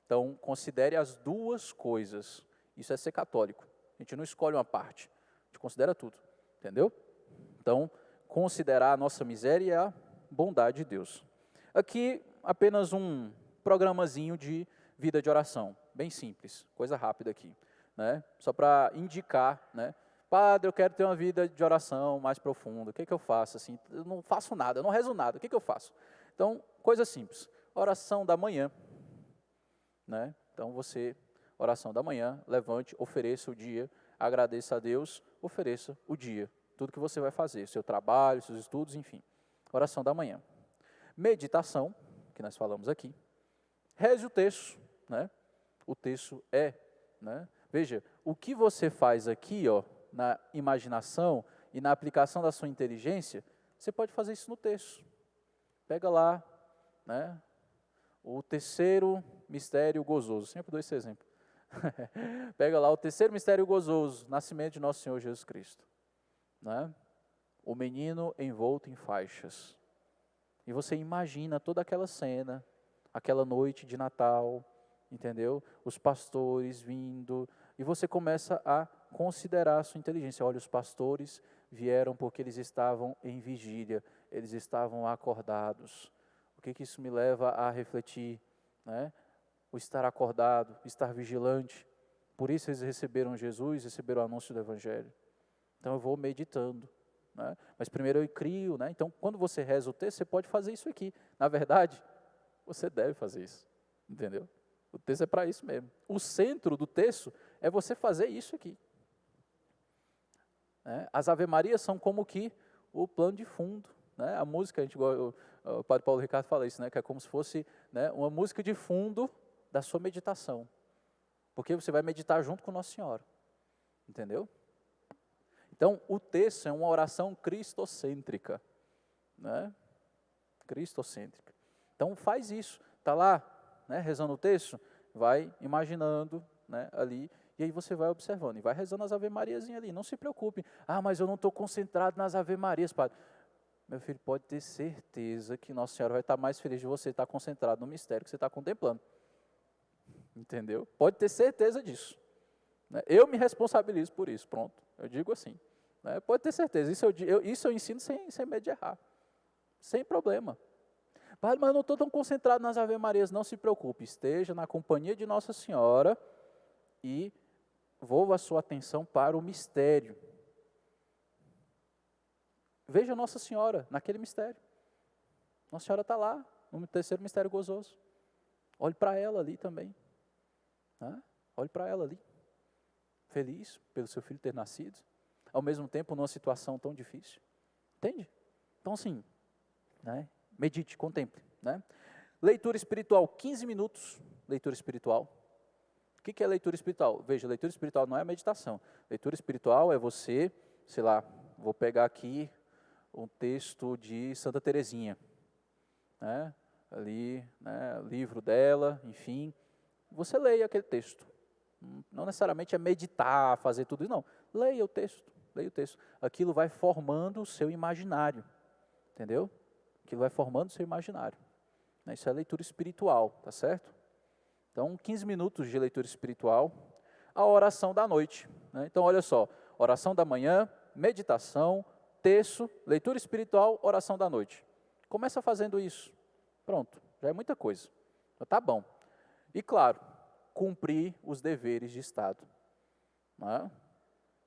Speaker 1: Então, considere as duas coisas. Isso é ser católico. A gente não escolhe uma parte, a gente considera tudo, entendeu? Então, considerar a nossa miséria e a bondade de Deus. Aqui, apenas um programazinho de vida de oração, bem simples, coisa rápida aqui, né? Só para indicar, né? Padre, eu quero ter uma vida de oração mais profunda, o que eu faço? Assim, eu não faço nada, eu não rezo nada, o que eu faço? Então, coisa simples, oração da manhã, né? Então, oração da manhã, levante, ofereça o dia, agradeça a Deus, ofereça o dia, tudo que você vai fazer, seu trabalho, seus estudos, enfim. Oração da manhã. Meditação, que nós falamos aqui. Reze o texto, né? O texto é, né? Veja, o que você faz aqui, ó, na imaginação e na aplicação da sua inteligência, você pode fazer isso no texto. Pega lá, né? O terceiro mistério gozoso, sempre dou esse exemplo. Pega lá o terceiro mistério gozoso, nascimento de nosso Senhor Jesus Cristo, né? O menino envolto em faixas. E você imagina toda aquela cena, aquela noite de Natal, entendeu? Os pastores vindo, e você começa a considerar a sua inteligência. Olha, os pastores vieram porque eles estavam em vigília, eles estavam acordados. O que isso me leva a refletir, né? O estar acordado, estar vigilante. Por isso eles receberam Jesus, receberam o anúncio do Evangelho. Então eu vou meditando, né? Mas primeiro eu crio, né? Então quando você reza o texto, você pode fazer isso aqui. Na verdade, você deve fazer isso, entendeu? O texto é para isso mesmo. O centro do texto é você fazer isso aqui. As Ave-Marias são como que o plano de fundo, né? A música, o Padre Paulo Ricardo fala isso, né? Que é como se fosse, né, uma música de fundo da sua meditação. Porque você vai meditar junto com Nossa Senhora. Entendeu? Então, o texto é uma oração cristocêntrica, né? Cristocêntrica. Então, faz isso. Está lá, né, rezando o texto, vai imaginando, né, ali, e aí você vai observando, e vai rezando as Ave-Marias ali. Não se preocupe. Ah, mas eu não estou concentrado nas Ave-Marias, padre. Meu filho, pode ter certeza que Nossa Senhora vai estar mais feliz de você estar concentrado no mistério que você está contemplando. Entendeu? Pode ter certeza disso. Eu me responsabilizo por isso, pronto. Eu digo assim. Pode ter certeza. Isso eu ensino sem medo de errar. Sem problema. Mas eu não estou tão concentrado nas Ave-Marias, não se preocupe. Esteja na companhia de Nossa Senhora e volva a sua atenção para o mistério. Veja Nossa Senhora naquele mistério. Nossa Senhora está lá, no terceiro mistério gozoso. Olhe para ela ali também. Olhe para ela ali. Feliz pelo seu filho ter nascido. Ao mesmo tempo, numa situação tão difícil. Entende? Então, assim, né? Medite, contemple. Né? Leitura espiritual, 15 minutos. Leitura espiritual. O que é leitura espiritual? Veja, leitura espiritual não é meditação. Leitura espiritual é você, sei lá, vou pegar aqui um texto de Santa Teresinha, né? Ali, né, livro dela, enfim, você leia aquele texto. Não necessariamente é meditar, fazer tudo isso, não. Leia o texto, leia o texto. Aquilo vai formando o seu imaginário, entendeu? Aquilo vai formando o seu imaginário. Isso é leitura espiritual, tá certo? Então, 15 minutos de leitura espiritual. A oração da noite, né? Então, olha só, oração da manhã, meditação, texto, leitura espiritual, oração da noite. Começa fazendo isso. Pronto, já é muita coisa. Então, tá bom. E claro, cumprir os deveres de Estado.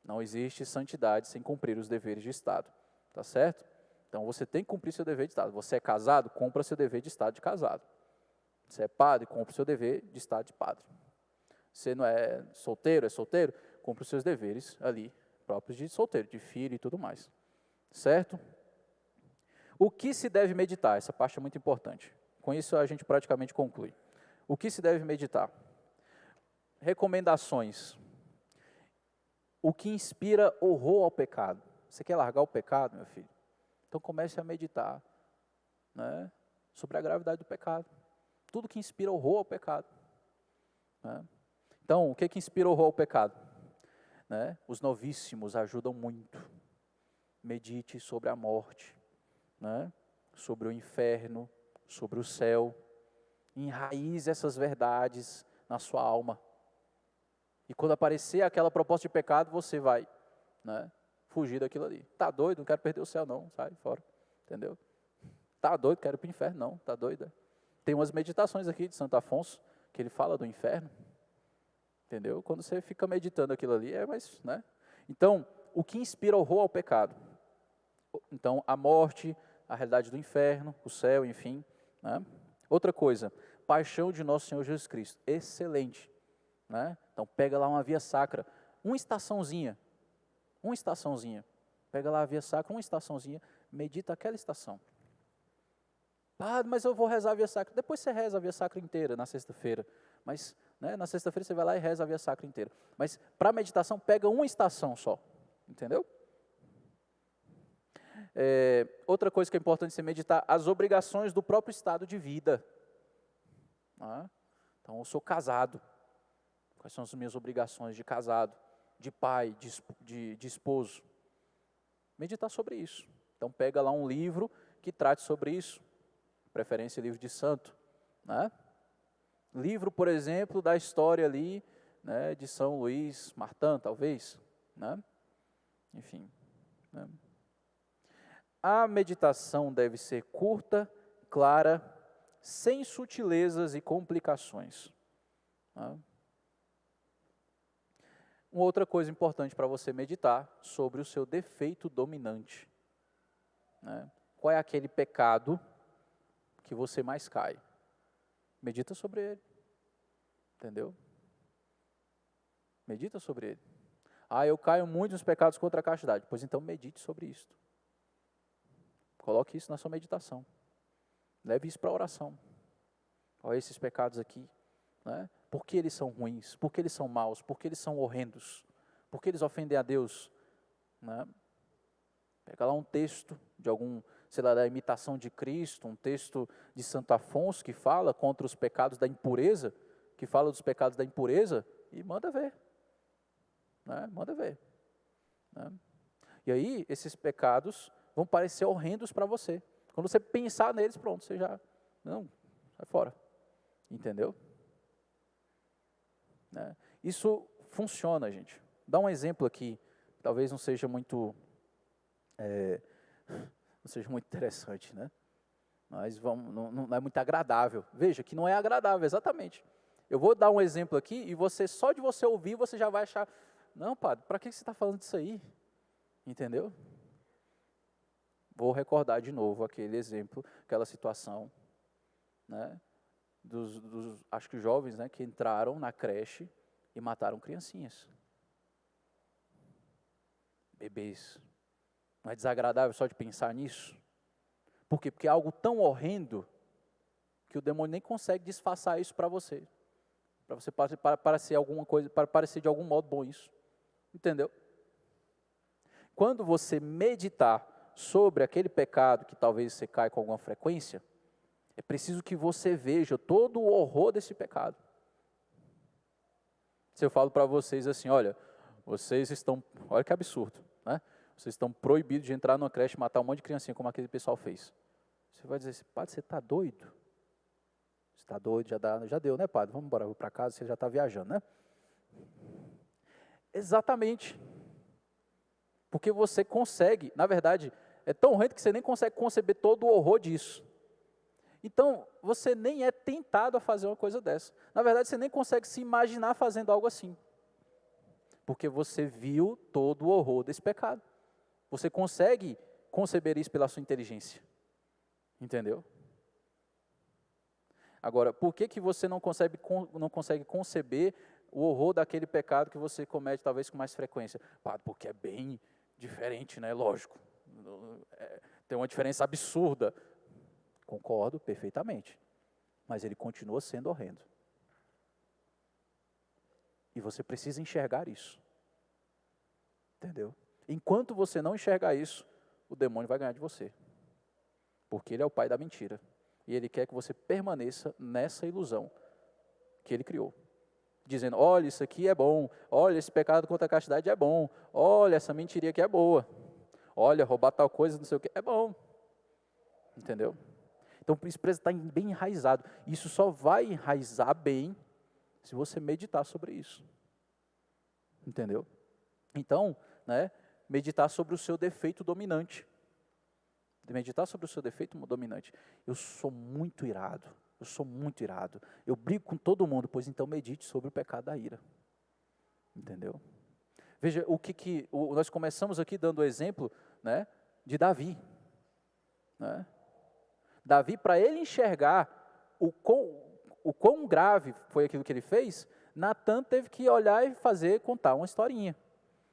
Speaker 1: Não existe santidade sem cumprir os deveres de Estado. Tá certo? Então você tem que cumprir seu dever de Estado. Você é casado, cumpra seu dever de Estado de casado. Você é padre, cumpra o seu dever de Estado de padre. Você não é solteiro, cumpra os seus deveres ali, próprios de solteiro, de filho e tudo mais. Certo? O que se deve meditar? Essa parte é muito importante. Com isso a gente praticamente conclui. O que se deve meditar? Recomendações. O que inspira horror ao pecado. Você quer largar o pecado, meu filho? Então comece a meditar, né, sobre a gravidade do pecado. Tudo que inspira horror ao pecado. Né? Então, o que inspira horror ao pecado? Né? Os novíssimos ajudam muito. Medite sobre a morte, né? Sobre o inferno, sobre o céu. Enraize essas verdades na sua alma. E quando aparecer aquela proposta de pecado, você vai, né, fugir daquilo ali. Tá doido? Não quero perder o céu não, sai fora. Entendeu? Tá doido? Quero ir para o inferno não, tá doido? Tem umas meditações aqui de Santo Afonso, que ele fala do inferno. Entendeu? Quando você fica meditando aquilo ali, né? Então, o que inspira horror ao pecado? Então, a morte, a realidade do inferno, o céu, enfim. Né? Outra coisa, paixão de nosso Senhor Jesus Cristo. Excelente. Né? Então, pega lá uma via sacra. Uma estaçãozinha. Pega lá a via sacra, uma estaçãozinha, medita aquela estação. Ah, mas eu vou rezar a via sacra. Depois você reza a via sacra inteira na sexta-feira. Mas na sexta-feira você vai lá e reza a via sacra inteira. Mas para meditação, pega uma estação só. Entendeu? Outra coisa que é importante você meditar, as obrigações do próprio estado de vida. Então, eu sou casado. Quais são as minhas obrigações de casado, de pai, de esposo? Meditar sobre isso. Então, pega lá um livro que trate sobre isso. Preferência livro de santo. Livro, por exemplo, da história ali, de São Luís Martin, talvez. Enfim. A meditação deve ser curta, clara, sem sutilezas e complicações. Uma outra coisa importante para você meditar sobre o seu defeito dominante. Qual é aquele pecado que você mais cai? Medita sobre ele. Entendeu? Medita sobre ele. Eu caio muito nos pecados contra a castidade. Pois então medite sobre isso. Coloque isso na sua meditação. Leve isso para a oração. Olha esses pecados aqui. Por que eles são ruins? Por que eles são maus? Por que eles são horrendos? Por que eles ofendem a Deus? Pega lá um texto de da imitação de Cristo, um texto de Santo Afonso que fala contra os pecados da impureza, que fala dos pecados da impureza, e manda ver. Manda ver. E aí, esses pecados vão parecer horrendos para você. Quando você pensar neles, pronto, você já... Não, sai fora. Entendeu? Isso funciona, gente. Dá um exemplo aqui, talvez não seja muito interessante, mas não é muito agradável. Veja que não é agradável, exatamente. Eu vou dar um exemplo aqui e só de você ouvir, você já vai achar, não, padre, para que você está falando disso aí? Entendeu? Vou recordar de novo aquele exemplo, aquela situação, acho que jovens, que entraram na creche e mataram criancinhas. Bebês. Não é desagradável só de pensar nisso? Por quê? Porque é algo tão horrendo que o demônio nem consegue disfarçar isso para você. Para você parecer alguma coisa, para parecer de algum modo bom isso. Entendeu? Quando você meditar sobre aquele pecado que talvez você cai com alguma frequência, é preciso que você veja todo o horror desse pecado. Se eu falo para vocês assim, olha que absurdo, vocês estão proibidos de entrar numa creche e matar um monte de criancinha, como aquele pessoal fez. Você vai dizer assim, padre, você está doido? Você está doido, já deu, padre? Vamos embora, vou para casa, você já está viajando, Exatamente. Porque você consegue, na verdade, é tão horrendo que você nem consegue conceber todo o horror disso. Então, você nem é tentado a fazer uma coisa dessa. Na verdade, você nem consegue se imaginar fazendo algo assim. Porque você viu todo o horror desse pecado. Você consegue conceber isso pela sua inteligência. Entendeu? Agora, por que você não consegue conceber o horror daquele pecado que você comete talvez com mais frequência? Porque é bem diferente, lógico. Tem uma diferença absurda. Concordo perfeitamente. Mas ele continua sendo horrendo. E você precisa enxergar isso. Entendeu? Enquanto você não enxergar isso, o demônio vai ganhar de você. Porque ele é o pai da mentira. E ele quer que você permaneça nessa ilusão que ele criou. Dizendo, olha, isso aqui é bom. Olha, esse pecado contra a castidade é bom. Olha, essa mentiria aqui é boa. Olha, roubar tal coisa, não sei o que, é bom. Entendeu? Então, isso precisa estar bem enraizado. Isso só vai enraizar bem se você meditar sobre isso. Entendeu? Então, meditar sobre o seu defeito dominante. Meditar sobre o seu defeito dominante. Eu sou muito irado. Eu brigo com todo mundo, pois então medite sobre o pecado da ira. Entendeu? Veja, nós começamos aqui dando o exemplo de Davi. Davi, para ele enxergar o quão grave foi aquilo que ele fez, Natan teve que olhar e contar uma historinha.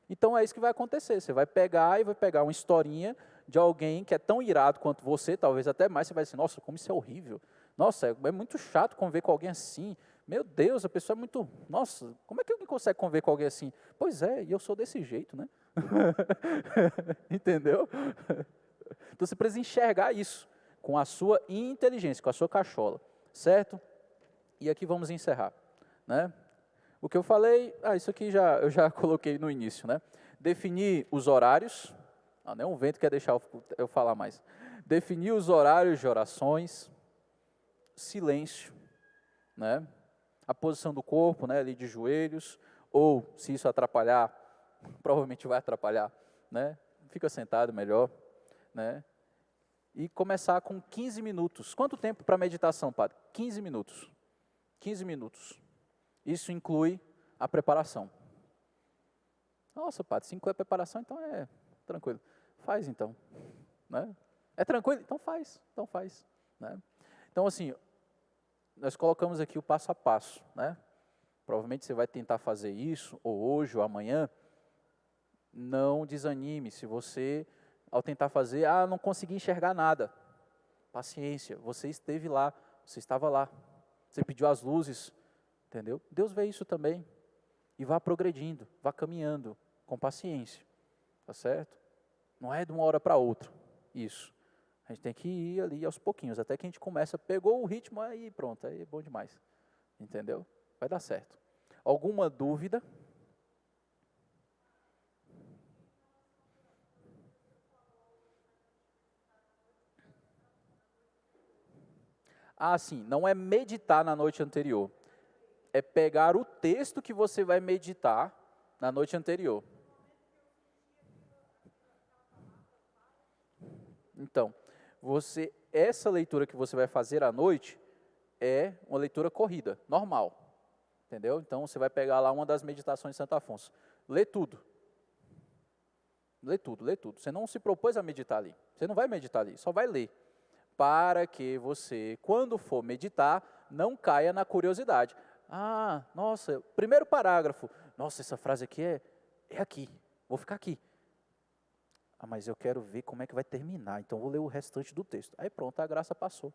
Speaker 1: Então é isso que vai acontecer. Você vai pegar e vai pegar uma historinha de alguém que é tão irado quanto você, talvez até mais, você vai dizer, nossa, como isso é horrível. Nossa, é muito chato conviver com alguém assim. Meu Deus, a pessoa é muito... Nossa, como é que alguém consegue conviver com alguém assim? Pois é, e eu sou desse jeito, né? Entendeu? Então você precisa enxergar isso com a sua inteligência, com a sua cachola, certo? E aqui vamos encerrar, né? O que eu falei, isso aqui eu já coloquei no início, né? Definir os horários, nenhum vento quer deixar eu falar mais. Definir os horários de orações, silêncio, né? A posição do corpo, né, ali de joelhos, ou se isso atrapalhar, provavelmente vai atrapalhar, né? Fica sentado melhor, né? E começar com 15 minutos. Quanto tempo para meditação, padre? 15 minutos. 15 minutos. Isso inclui a preparação. Nossa, padre, 5 é preparação, então é tranquilo. Faz então, né? É tranquilo? Então faz, né? Então assim, nós colocamos aqui o passo a passo, né? Provavelmente você vai tentar fazer isso, ou hoje, ou amanhã. Não desanime se você, ao tentar fazer, não consegui enxergar nada. Paciência, você esteve lá, você estava lá. Você pediu as luzes, entendeu? Deus vê isso também. E vá progredindo, vá caminhando, com paciência, tá certo? Não é de uma hora para outra, isso. A gente tem que ir ali aos pouquinhos, até que a gente começa, pegou o ritmo, aí pronto, aí é bom demais. Entendeu? Vai dar certo. Alguma dúvida? Sim, não é meditar na noite anterior. É pegar o texto que você vai meditar na noite anterior. Então, essa leitura que você vai fazer à noite é uma leitura corrida, normal. Entendeu? Então, você vai pegar lá uma das meditações de Santo Afonso. Lê tudo. Lê tudo, lê tudo. Você não se propôs a meditar ali. Você não vai meditar ali, só vai ler. Para que você, quando for meditar, não caia na curiosidade. Nossa, primeiro parágrafo. Nossa, essa frase aqui é aqui. Vou ficar aqui. Mas eu quero ver como é que vai terminar. Então, vou ler o restante do texto. Aí pronto, a graça passou.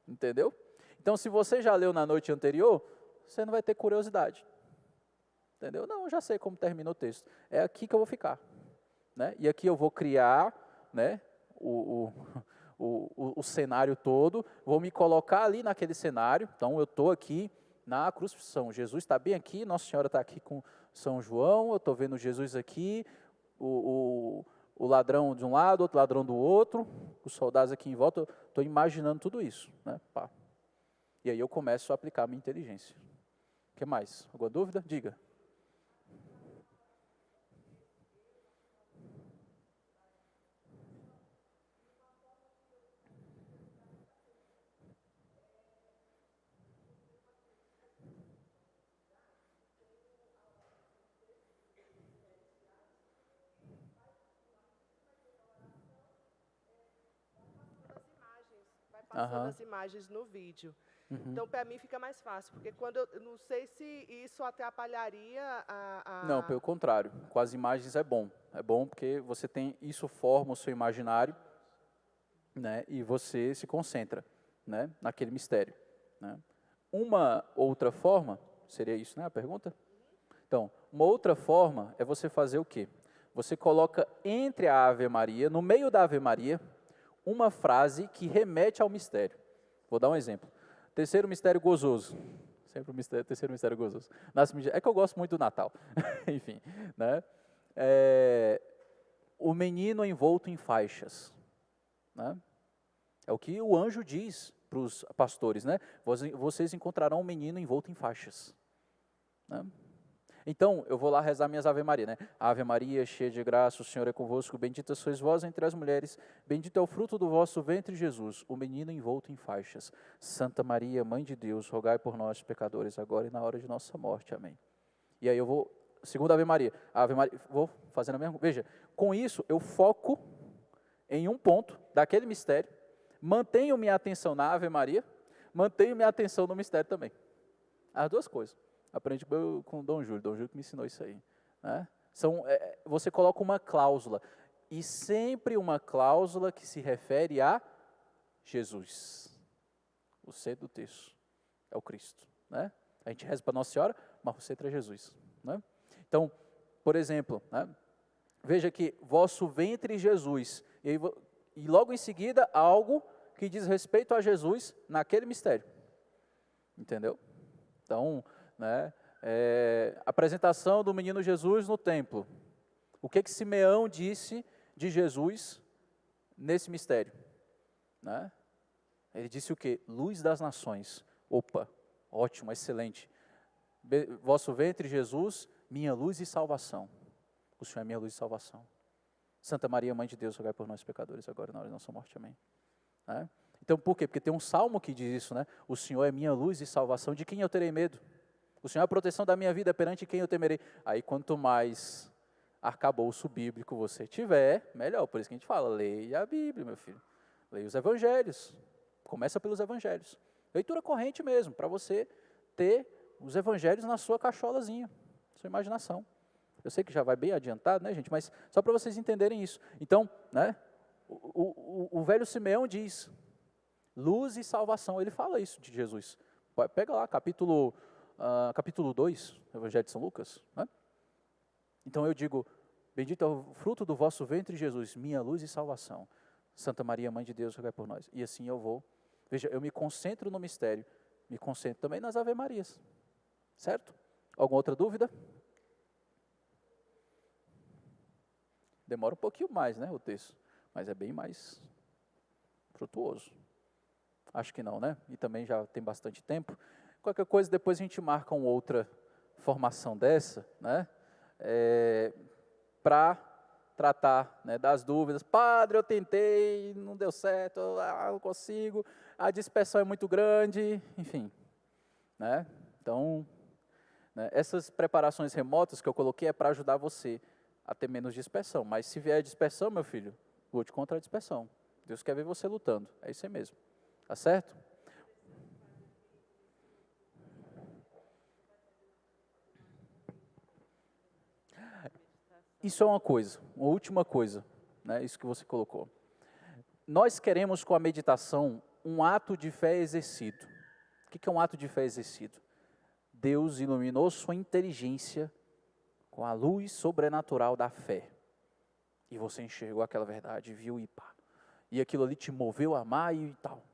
Speaker 1: Entendeu? Então, se você já leu na noite anterior, você não vai ter curiosidade. Entendeu? Não, eu já sei como termina o texto. É aqui que eu vou ficar. Né? E aqui eu vou criar, né, o cenário todo, vou me colocar ali naquele cenário. Então, eu estou aqui na crucifixão. Jesus está bem aqui, Nossa Senhora está aqui com São João, eu estou vendo Jesus aqui, o ladrão de um lado, outro ladrão do outro, os soldados aqui em volta, estou imaginando tudo isso. Né? Pá. E aí eu começo a aplicar a minha inteligência. O que mais? Alguma dúvida? Diga.
Speaker 2: Passando as imagens no vídeo. Então, para mim, fica mais fácil, porque quando eu não sei se isso atrapalharia
Speaker 1: Não, pelo contrário. Com as imagens é bom. É bom porque você tem, isso forma o seu imaginário, né, e você se concentra, né, naquele mistério. Né. Uma outra forma, seria isso, né, a pergunta? Então, uma outra forma é você fazer o quê? Você coloca entre a Ave Maria, no meio da Ave Maria, uma frase que remete ao mistério. Vou dar um exemplo. Terceiro mistério gozoso. Sempre o terceiro mistério gozoso. É que eu gosto muito do Natal. Enfim, né? O menino envolto em faixas. Né? É o que o anjo diz para os pastores, né? Vocês encontrarão um menino envolto em faixas. Né? Então, eu vou lá rezar minhas Ave Maria, né? Ave Maria, cheia de graça, o Senhor é convosco, bendita sois vós entre as mulheres, bendito é o fruto do vosso ventre, Jesus, o menino envolto em faixas. Santa Maria, Mãe de Deus, rogai por nós, pecadores, agora e na hora de nossa morte. Amém. E aí eu vou, segunda Ave Maria, vou fazendo a mesma, veja, com isso eu foco em um ponto daquele mistério, mantenho minha atenção na Ave Maria, mantenho minha atenção no mistério também. As duas coisas. Aprendi com o Dom Júlio que me ensinou isso aí. Né? Você coloca uma cláusula, e sempre uma cláusula que se refere a Jesus. O centro do texto é o Cristo, né? A gente reza para Nossa Senhora, mas o centro é Jesus, né? Então, por exemplo, né? Veja que vosso ventre Jesus, e logo em seguida algo que diz respeito a Jesus naquele mistério, entendeu? Então, né? Apresentação do menino Jesus no templo. O que Simeão disse de Jesus nesse mistério, né? Ele disse o quê? Luz das nações. Opa, ótimo, excelente. Vosso ventre, Jesus, minha luz e salvação. O Senhor é minha luz e salvação. Santa Maria, Mãe de Deus, rogai por nós pecadores, agora e na hora da nossa morte. Amém. Né? Então, por quê? Porque tem um salmo que diz isso, né? O Senhor é minha luz e salvação, de quem eu terei medo? O Senhor é a proteção da minha vida, perante quem eu temerei? Aí, quanto mais arcabouço bíblico você tiver, melhor. Por isso que a gente fala, leia a Bíblia, meu filho. Leia os evangelhos. Começa pelos evangelhos. Leitura corrente mesmo, para você ter os evangelhos na sua caixolazinha, sua imaginação. Eu sei que já vai bem adiantado, né, gente? Mas só para vocês entenderem isso. Então, né, o velho Simeão diz, luz e salvação. Ele fala isso de Jesus. Pega lá, capítulo 2, Evangelho de São Lucas. Né? Então eu digo, bendito é o fruto do vosso ventre, Jesus, minha luz e salvação. Santa Maria, Mãe de Deus, rogai por nós. E assim eu vou. Veja, eu me concentro no mistério, me concentro também nas Ave Marias. Certo? Alguma outra dúvida? Demora um pouquinho mais, né, o texto, mas é bem mais frutuoso. Acho que não, né? E também já tem bastante tempo. Qualquer coisa, depois a gente marca uma outra formação dessa, né? Para tratar, né, das dúvidas. Padre, eu tentei, não deu certo, não consigo, a dispersão é muito grande, enfim. Né? Então, né, essas preparações remotas que eu coloquei é para ajudar você a ter menos dispersão. Mas se vier dispersão, meu filho, lute contra a dispersão. Deus quer ver você lutando, é isso aí mesmo. Tá certo? Isso é uma coisa, uma última coisa, né, isso que você colocou. Nós queremos com a meditação um ato de fé exercido. O que é um ato de fé exercido? Deus iluminou sua inteligência com a luz sobrenatural da fé. E você enxergou aquela verdade, viu e pá. E aquilo ali te moveu a amar e tal.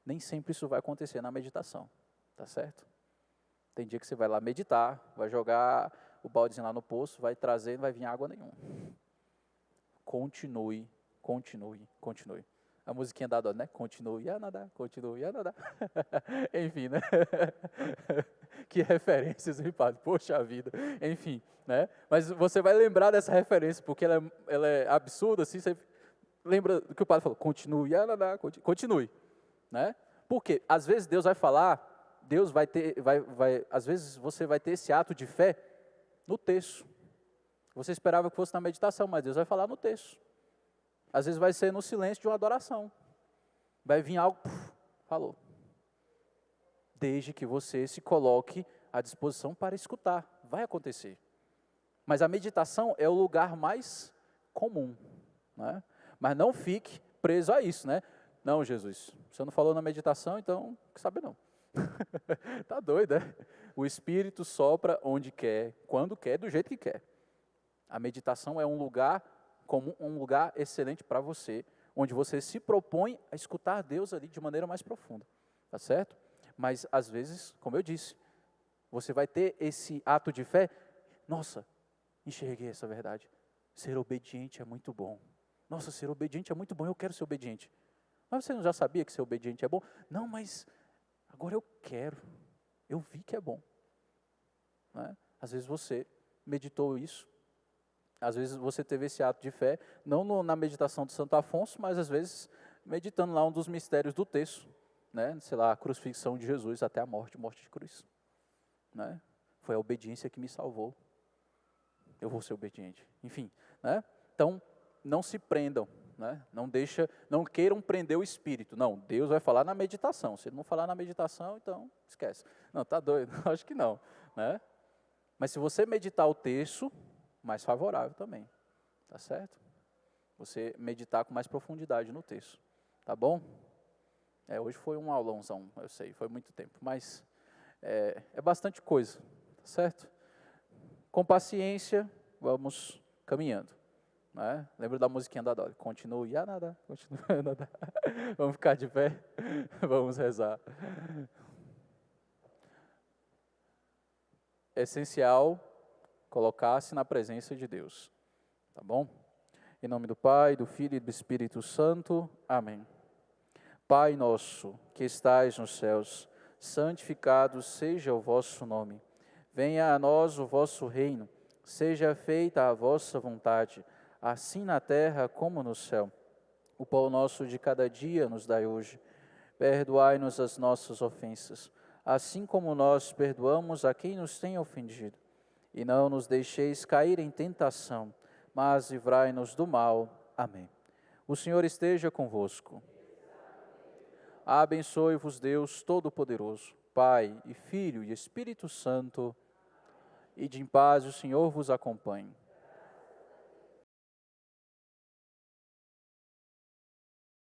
Speaker 1: Nem sempre isso vai acontecer na meditação, tá certo? Tem dia que você vai lá meditar, vai jogar o baldezinho lá no poço, vai trazer, não vai vir água nenhuma. Continue, continue, continue. A musiquinha da dó, né? Continue a nadar, continue a nadar. Enfim, né? Que referências, hein, padre? Poxa vida. Enfim, né? Mas você vai lembrar dessa referência, porque ela é absurda, assim, você lembra do que o padre falou, continue a nadar, continue. Né? Porque às vezes Deus vai falar, Deus vai ter, às vezes você vai ter esse ato de fé no texto. Você esperava que fosse na meditação, mas Deus vai falar no texto. Às vezes vai ser no silêncio de uma adoração. Vai vir algo, falou. Desde que você se coloque à disposição para escutar, vai acontecer. Mas a meditação é o lugar mais comum, né? Mas não fique preso a isso, né? Não, Jesus, você não falou na meditação, então, que sabe não. Tá doido, né? O Espírito sopra onde quer, quando quer, do jeito que quer. A meditação é um lugar comum, um lugar excelente para você, onde você se propõe a escutar Deus ali de maneira mais profunda, tá certo? Mas, às vezes, como eu disse, você vai ter esse ato de fé, nossa, enxerguei essa verdade, ser obediente é muito bom. Nossa, ser obediente é muito bom, eu quero ser obediente. Mas você não já sabia que ser obediente é bom? Não, mas agora eu quero, eu vi que é bom. Né? Às vezes você meditou isso, às vezes você teve esse ato de fé, não na meditação de Santo Afonso, mas às vezes meditando lá um dos mistérios do texto, né? Sei lá, a crucifixão de Jesus até a morte de cruz. Né? Foi a obediência que me salvou. Eu vou ser obediente. Enfim, né? Então, não se prendam, né? Não queiram prender o espírito. Não, Deus vai falar na meditação. Se ele não falar na meditação, então esquece. Não, tá doido? Acho que não, né? Mas se você meditar o texto, mais favorável também, tá certo? Você meditar com mais profundidade no texto, tá bom? Hoje foi um aulãozão, eu sei, foi muito tempo, mas é bastante coisa, tá certo? Com paciência, vamos caminhando, né? Lembra da musiquinha da Dolly? Continue a nadar, continue a nadar. Vamos ficar de pé, vamos rezar. É essencial colocar-se na presença de Deus, tá bom? Em nome do Pai, do Filho e do Espírito Santo. Amém. Pai nosso, que estais nos céus, santificado seja o vosso nome. Venha a nós o vosso reino, seja feita a vossa vontade, assim na terra como no céu. O pão nosso de cada dia nos dai hoje. Perdoai-nos as nossas ofensas, assim como nós perdoamos a quem nos tem ofendido. E não nos deixeis cair em tentação, mas livrai-nos do mal. Amém. O Senhor esteja convosco. Abençoe-vos Deus Todo-Poderoso, Pai e Filho e Espírito Santo, e de em paz o Senhor vos acompanhe.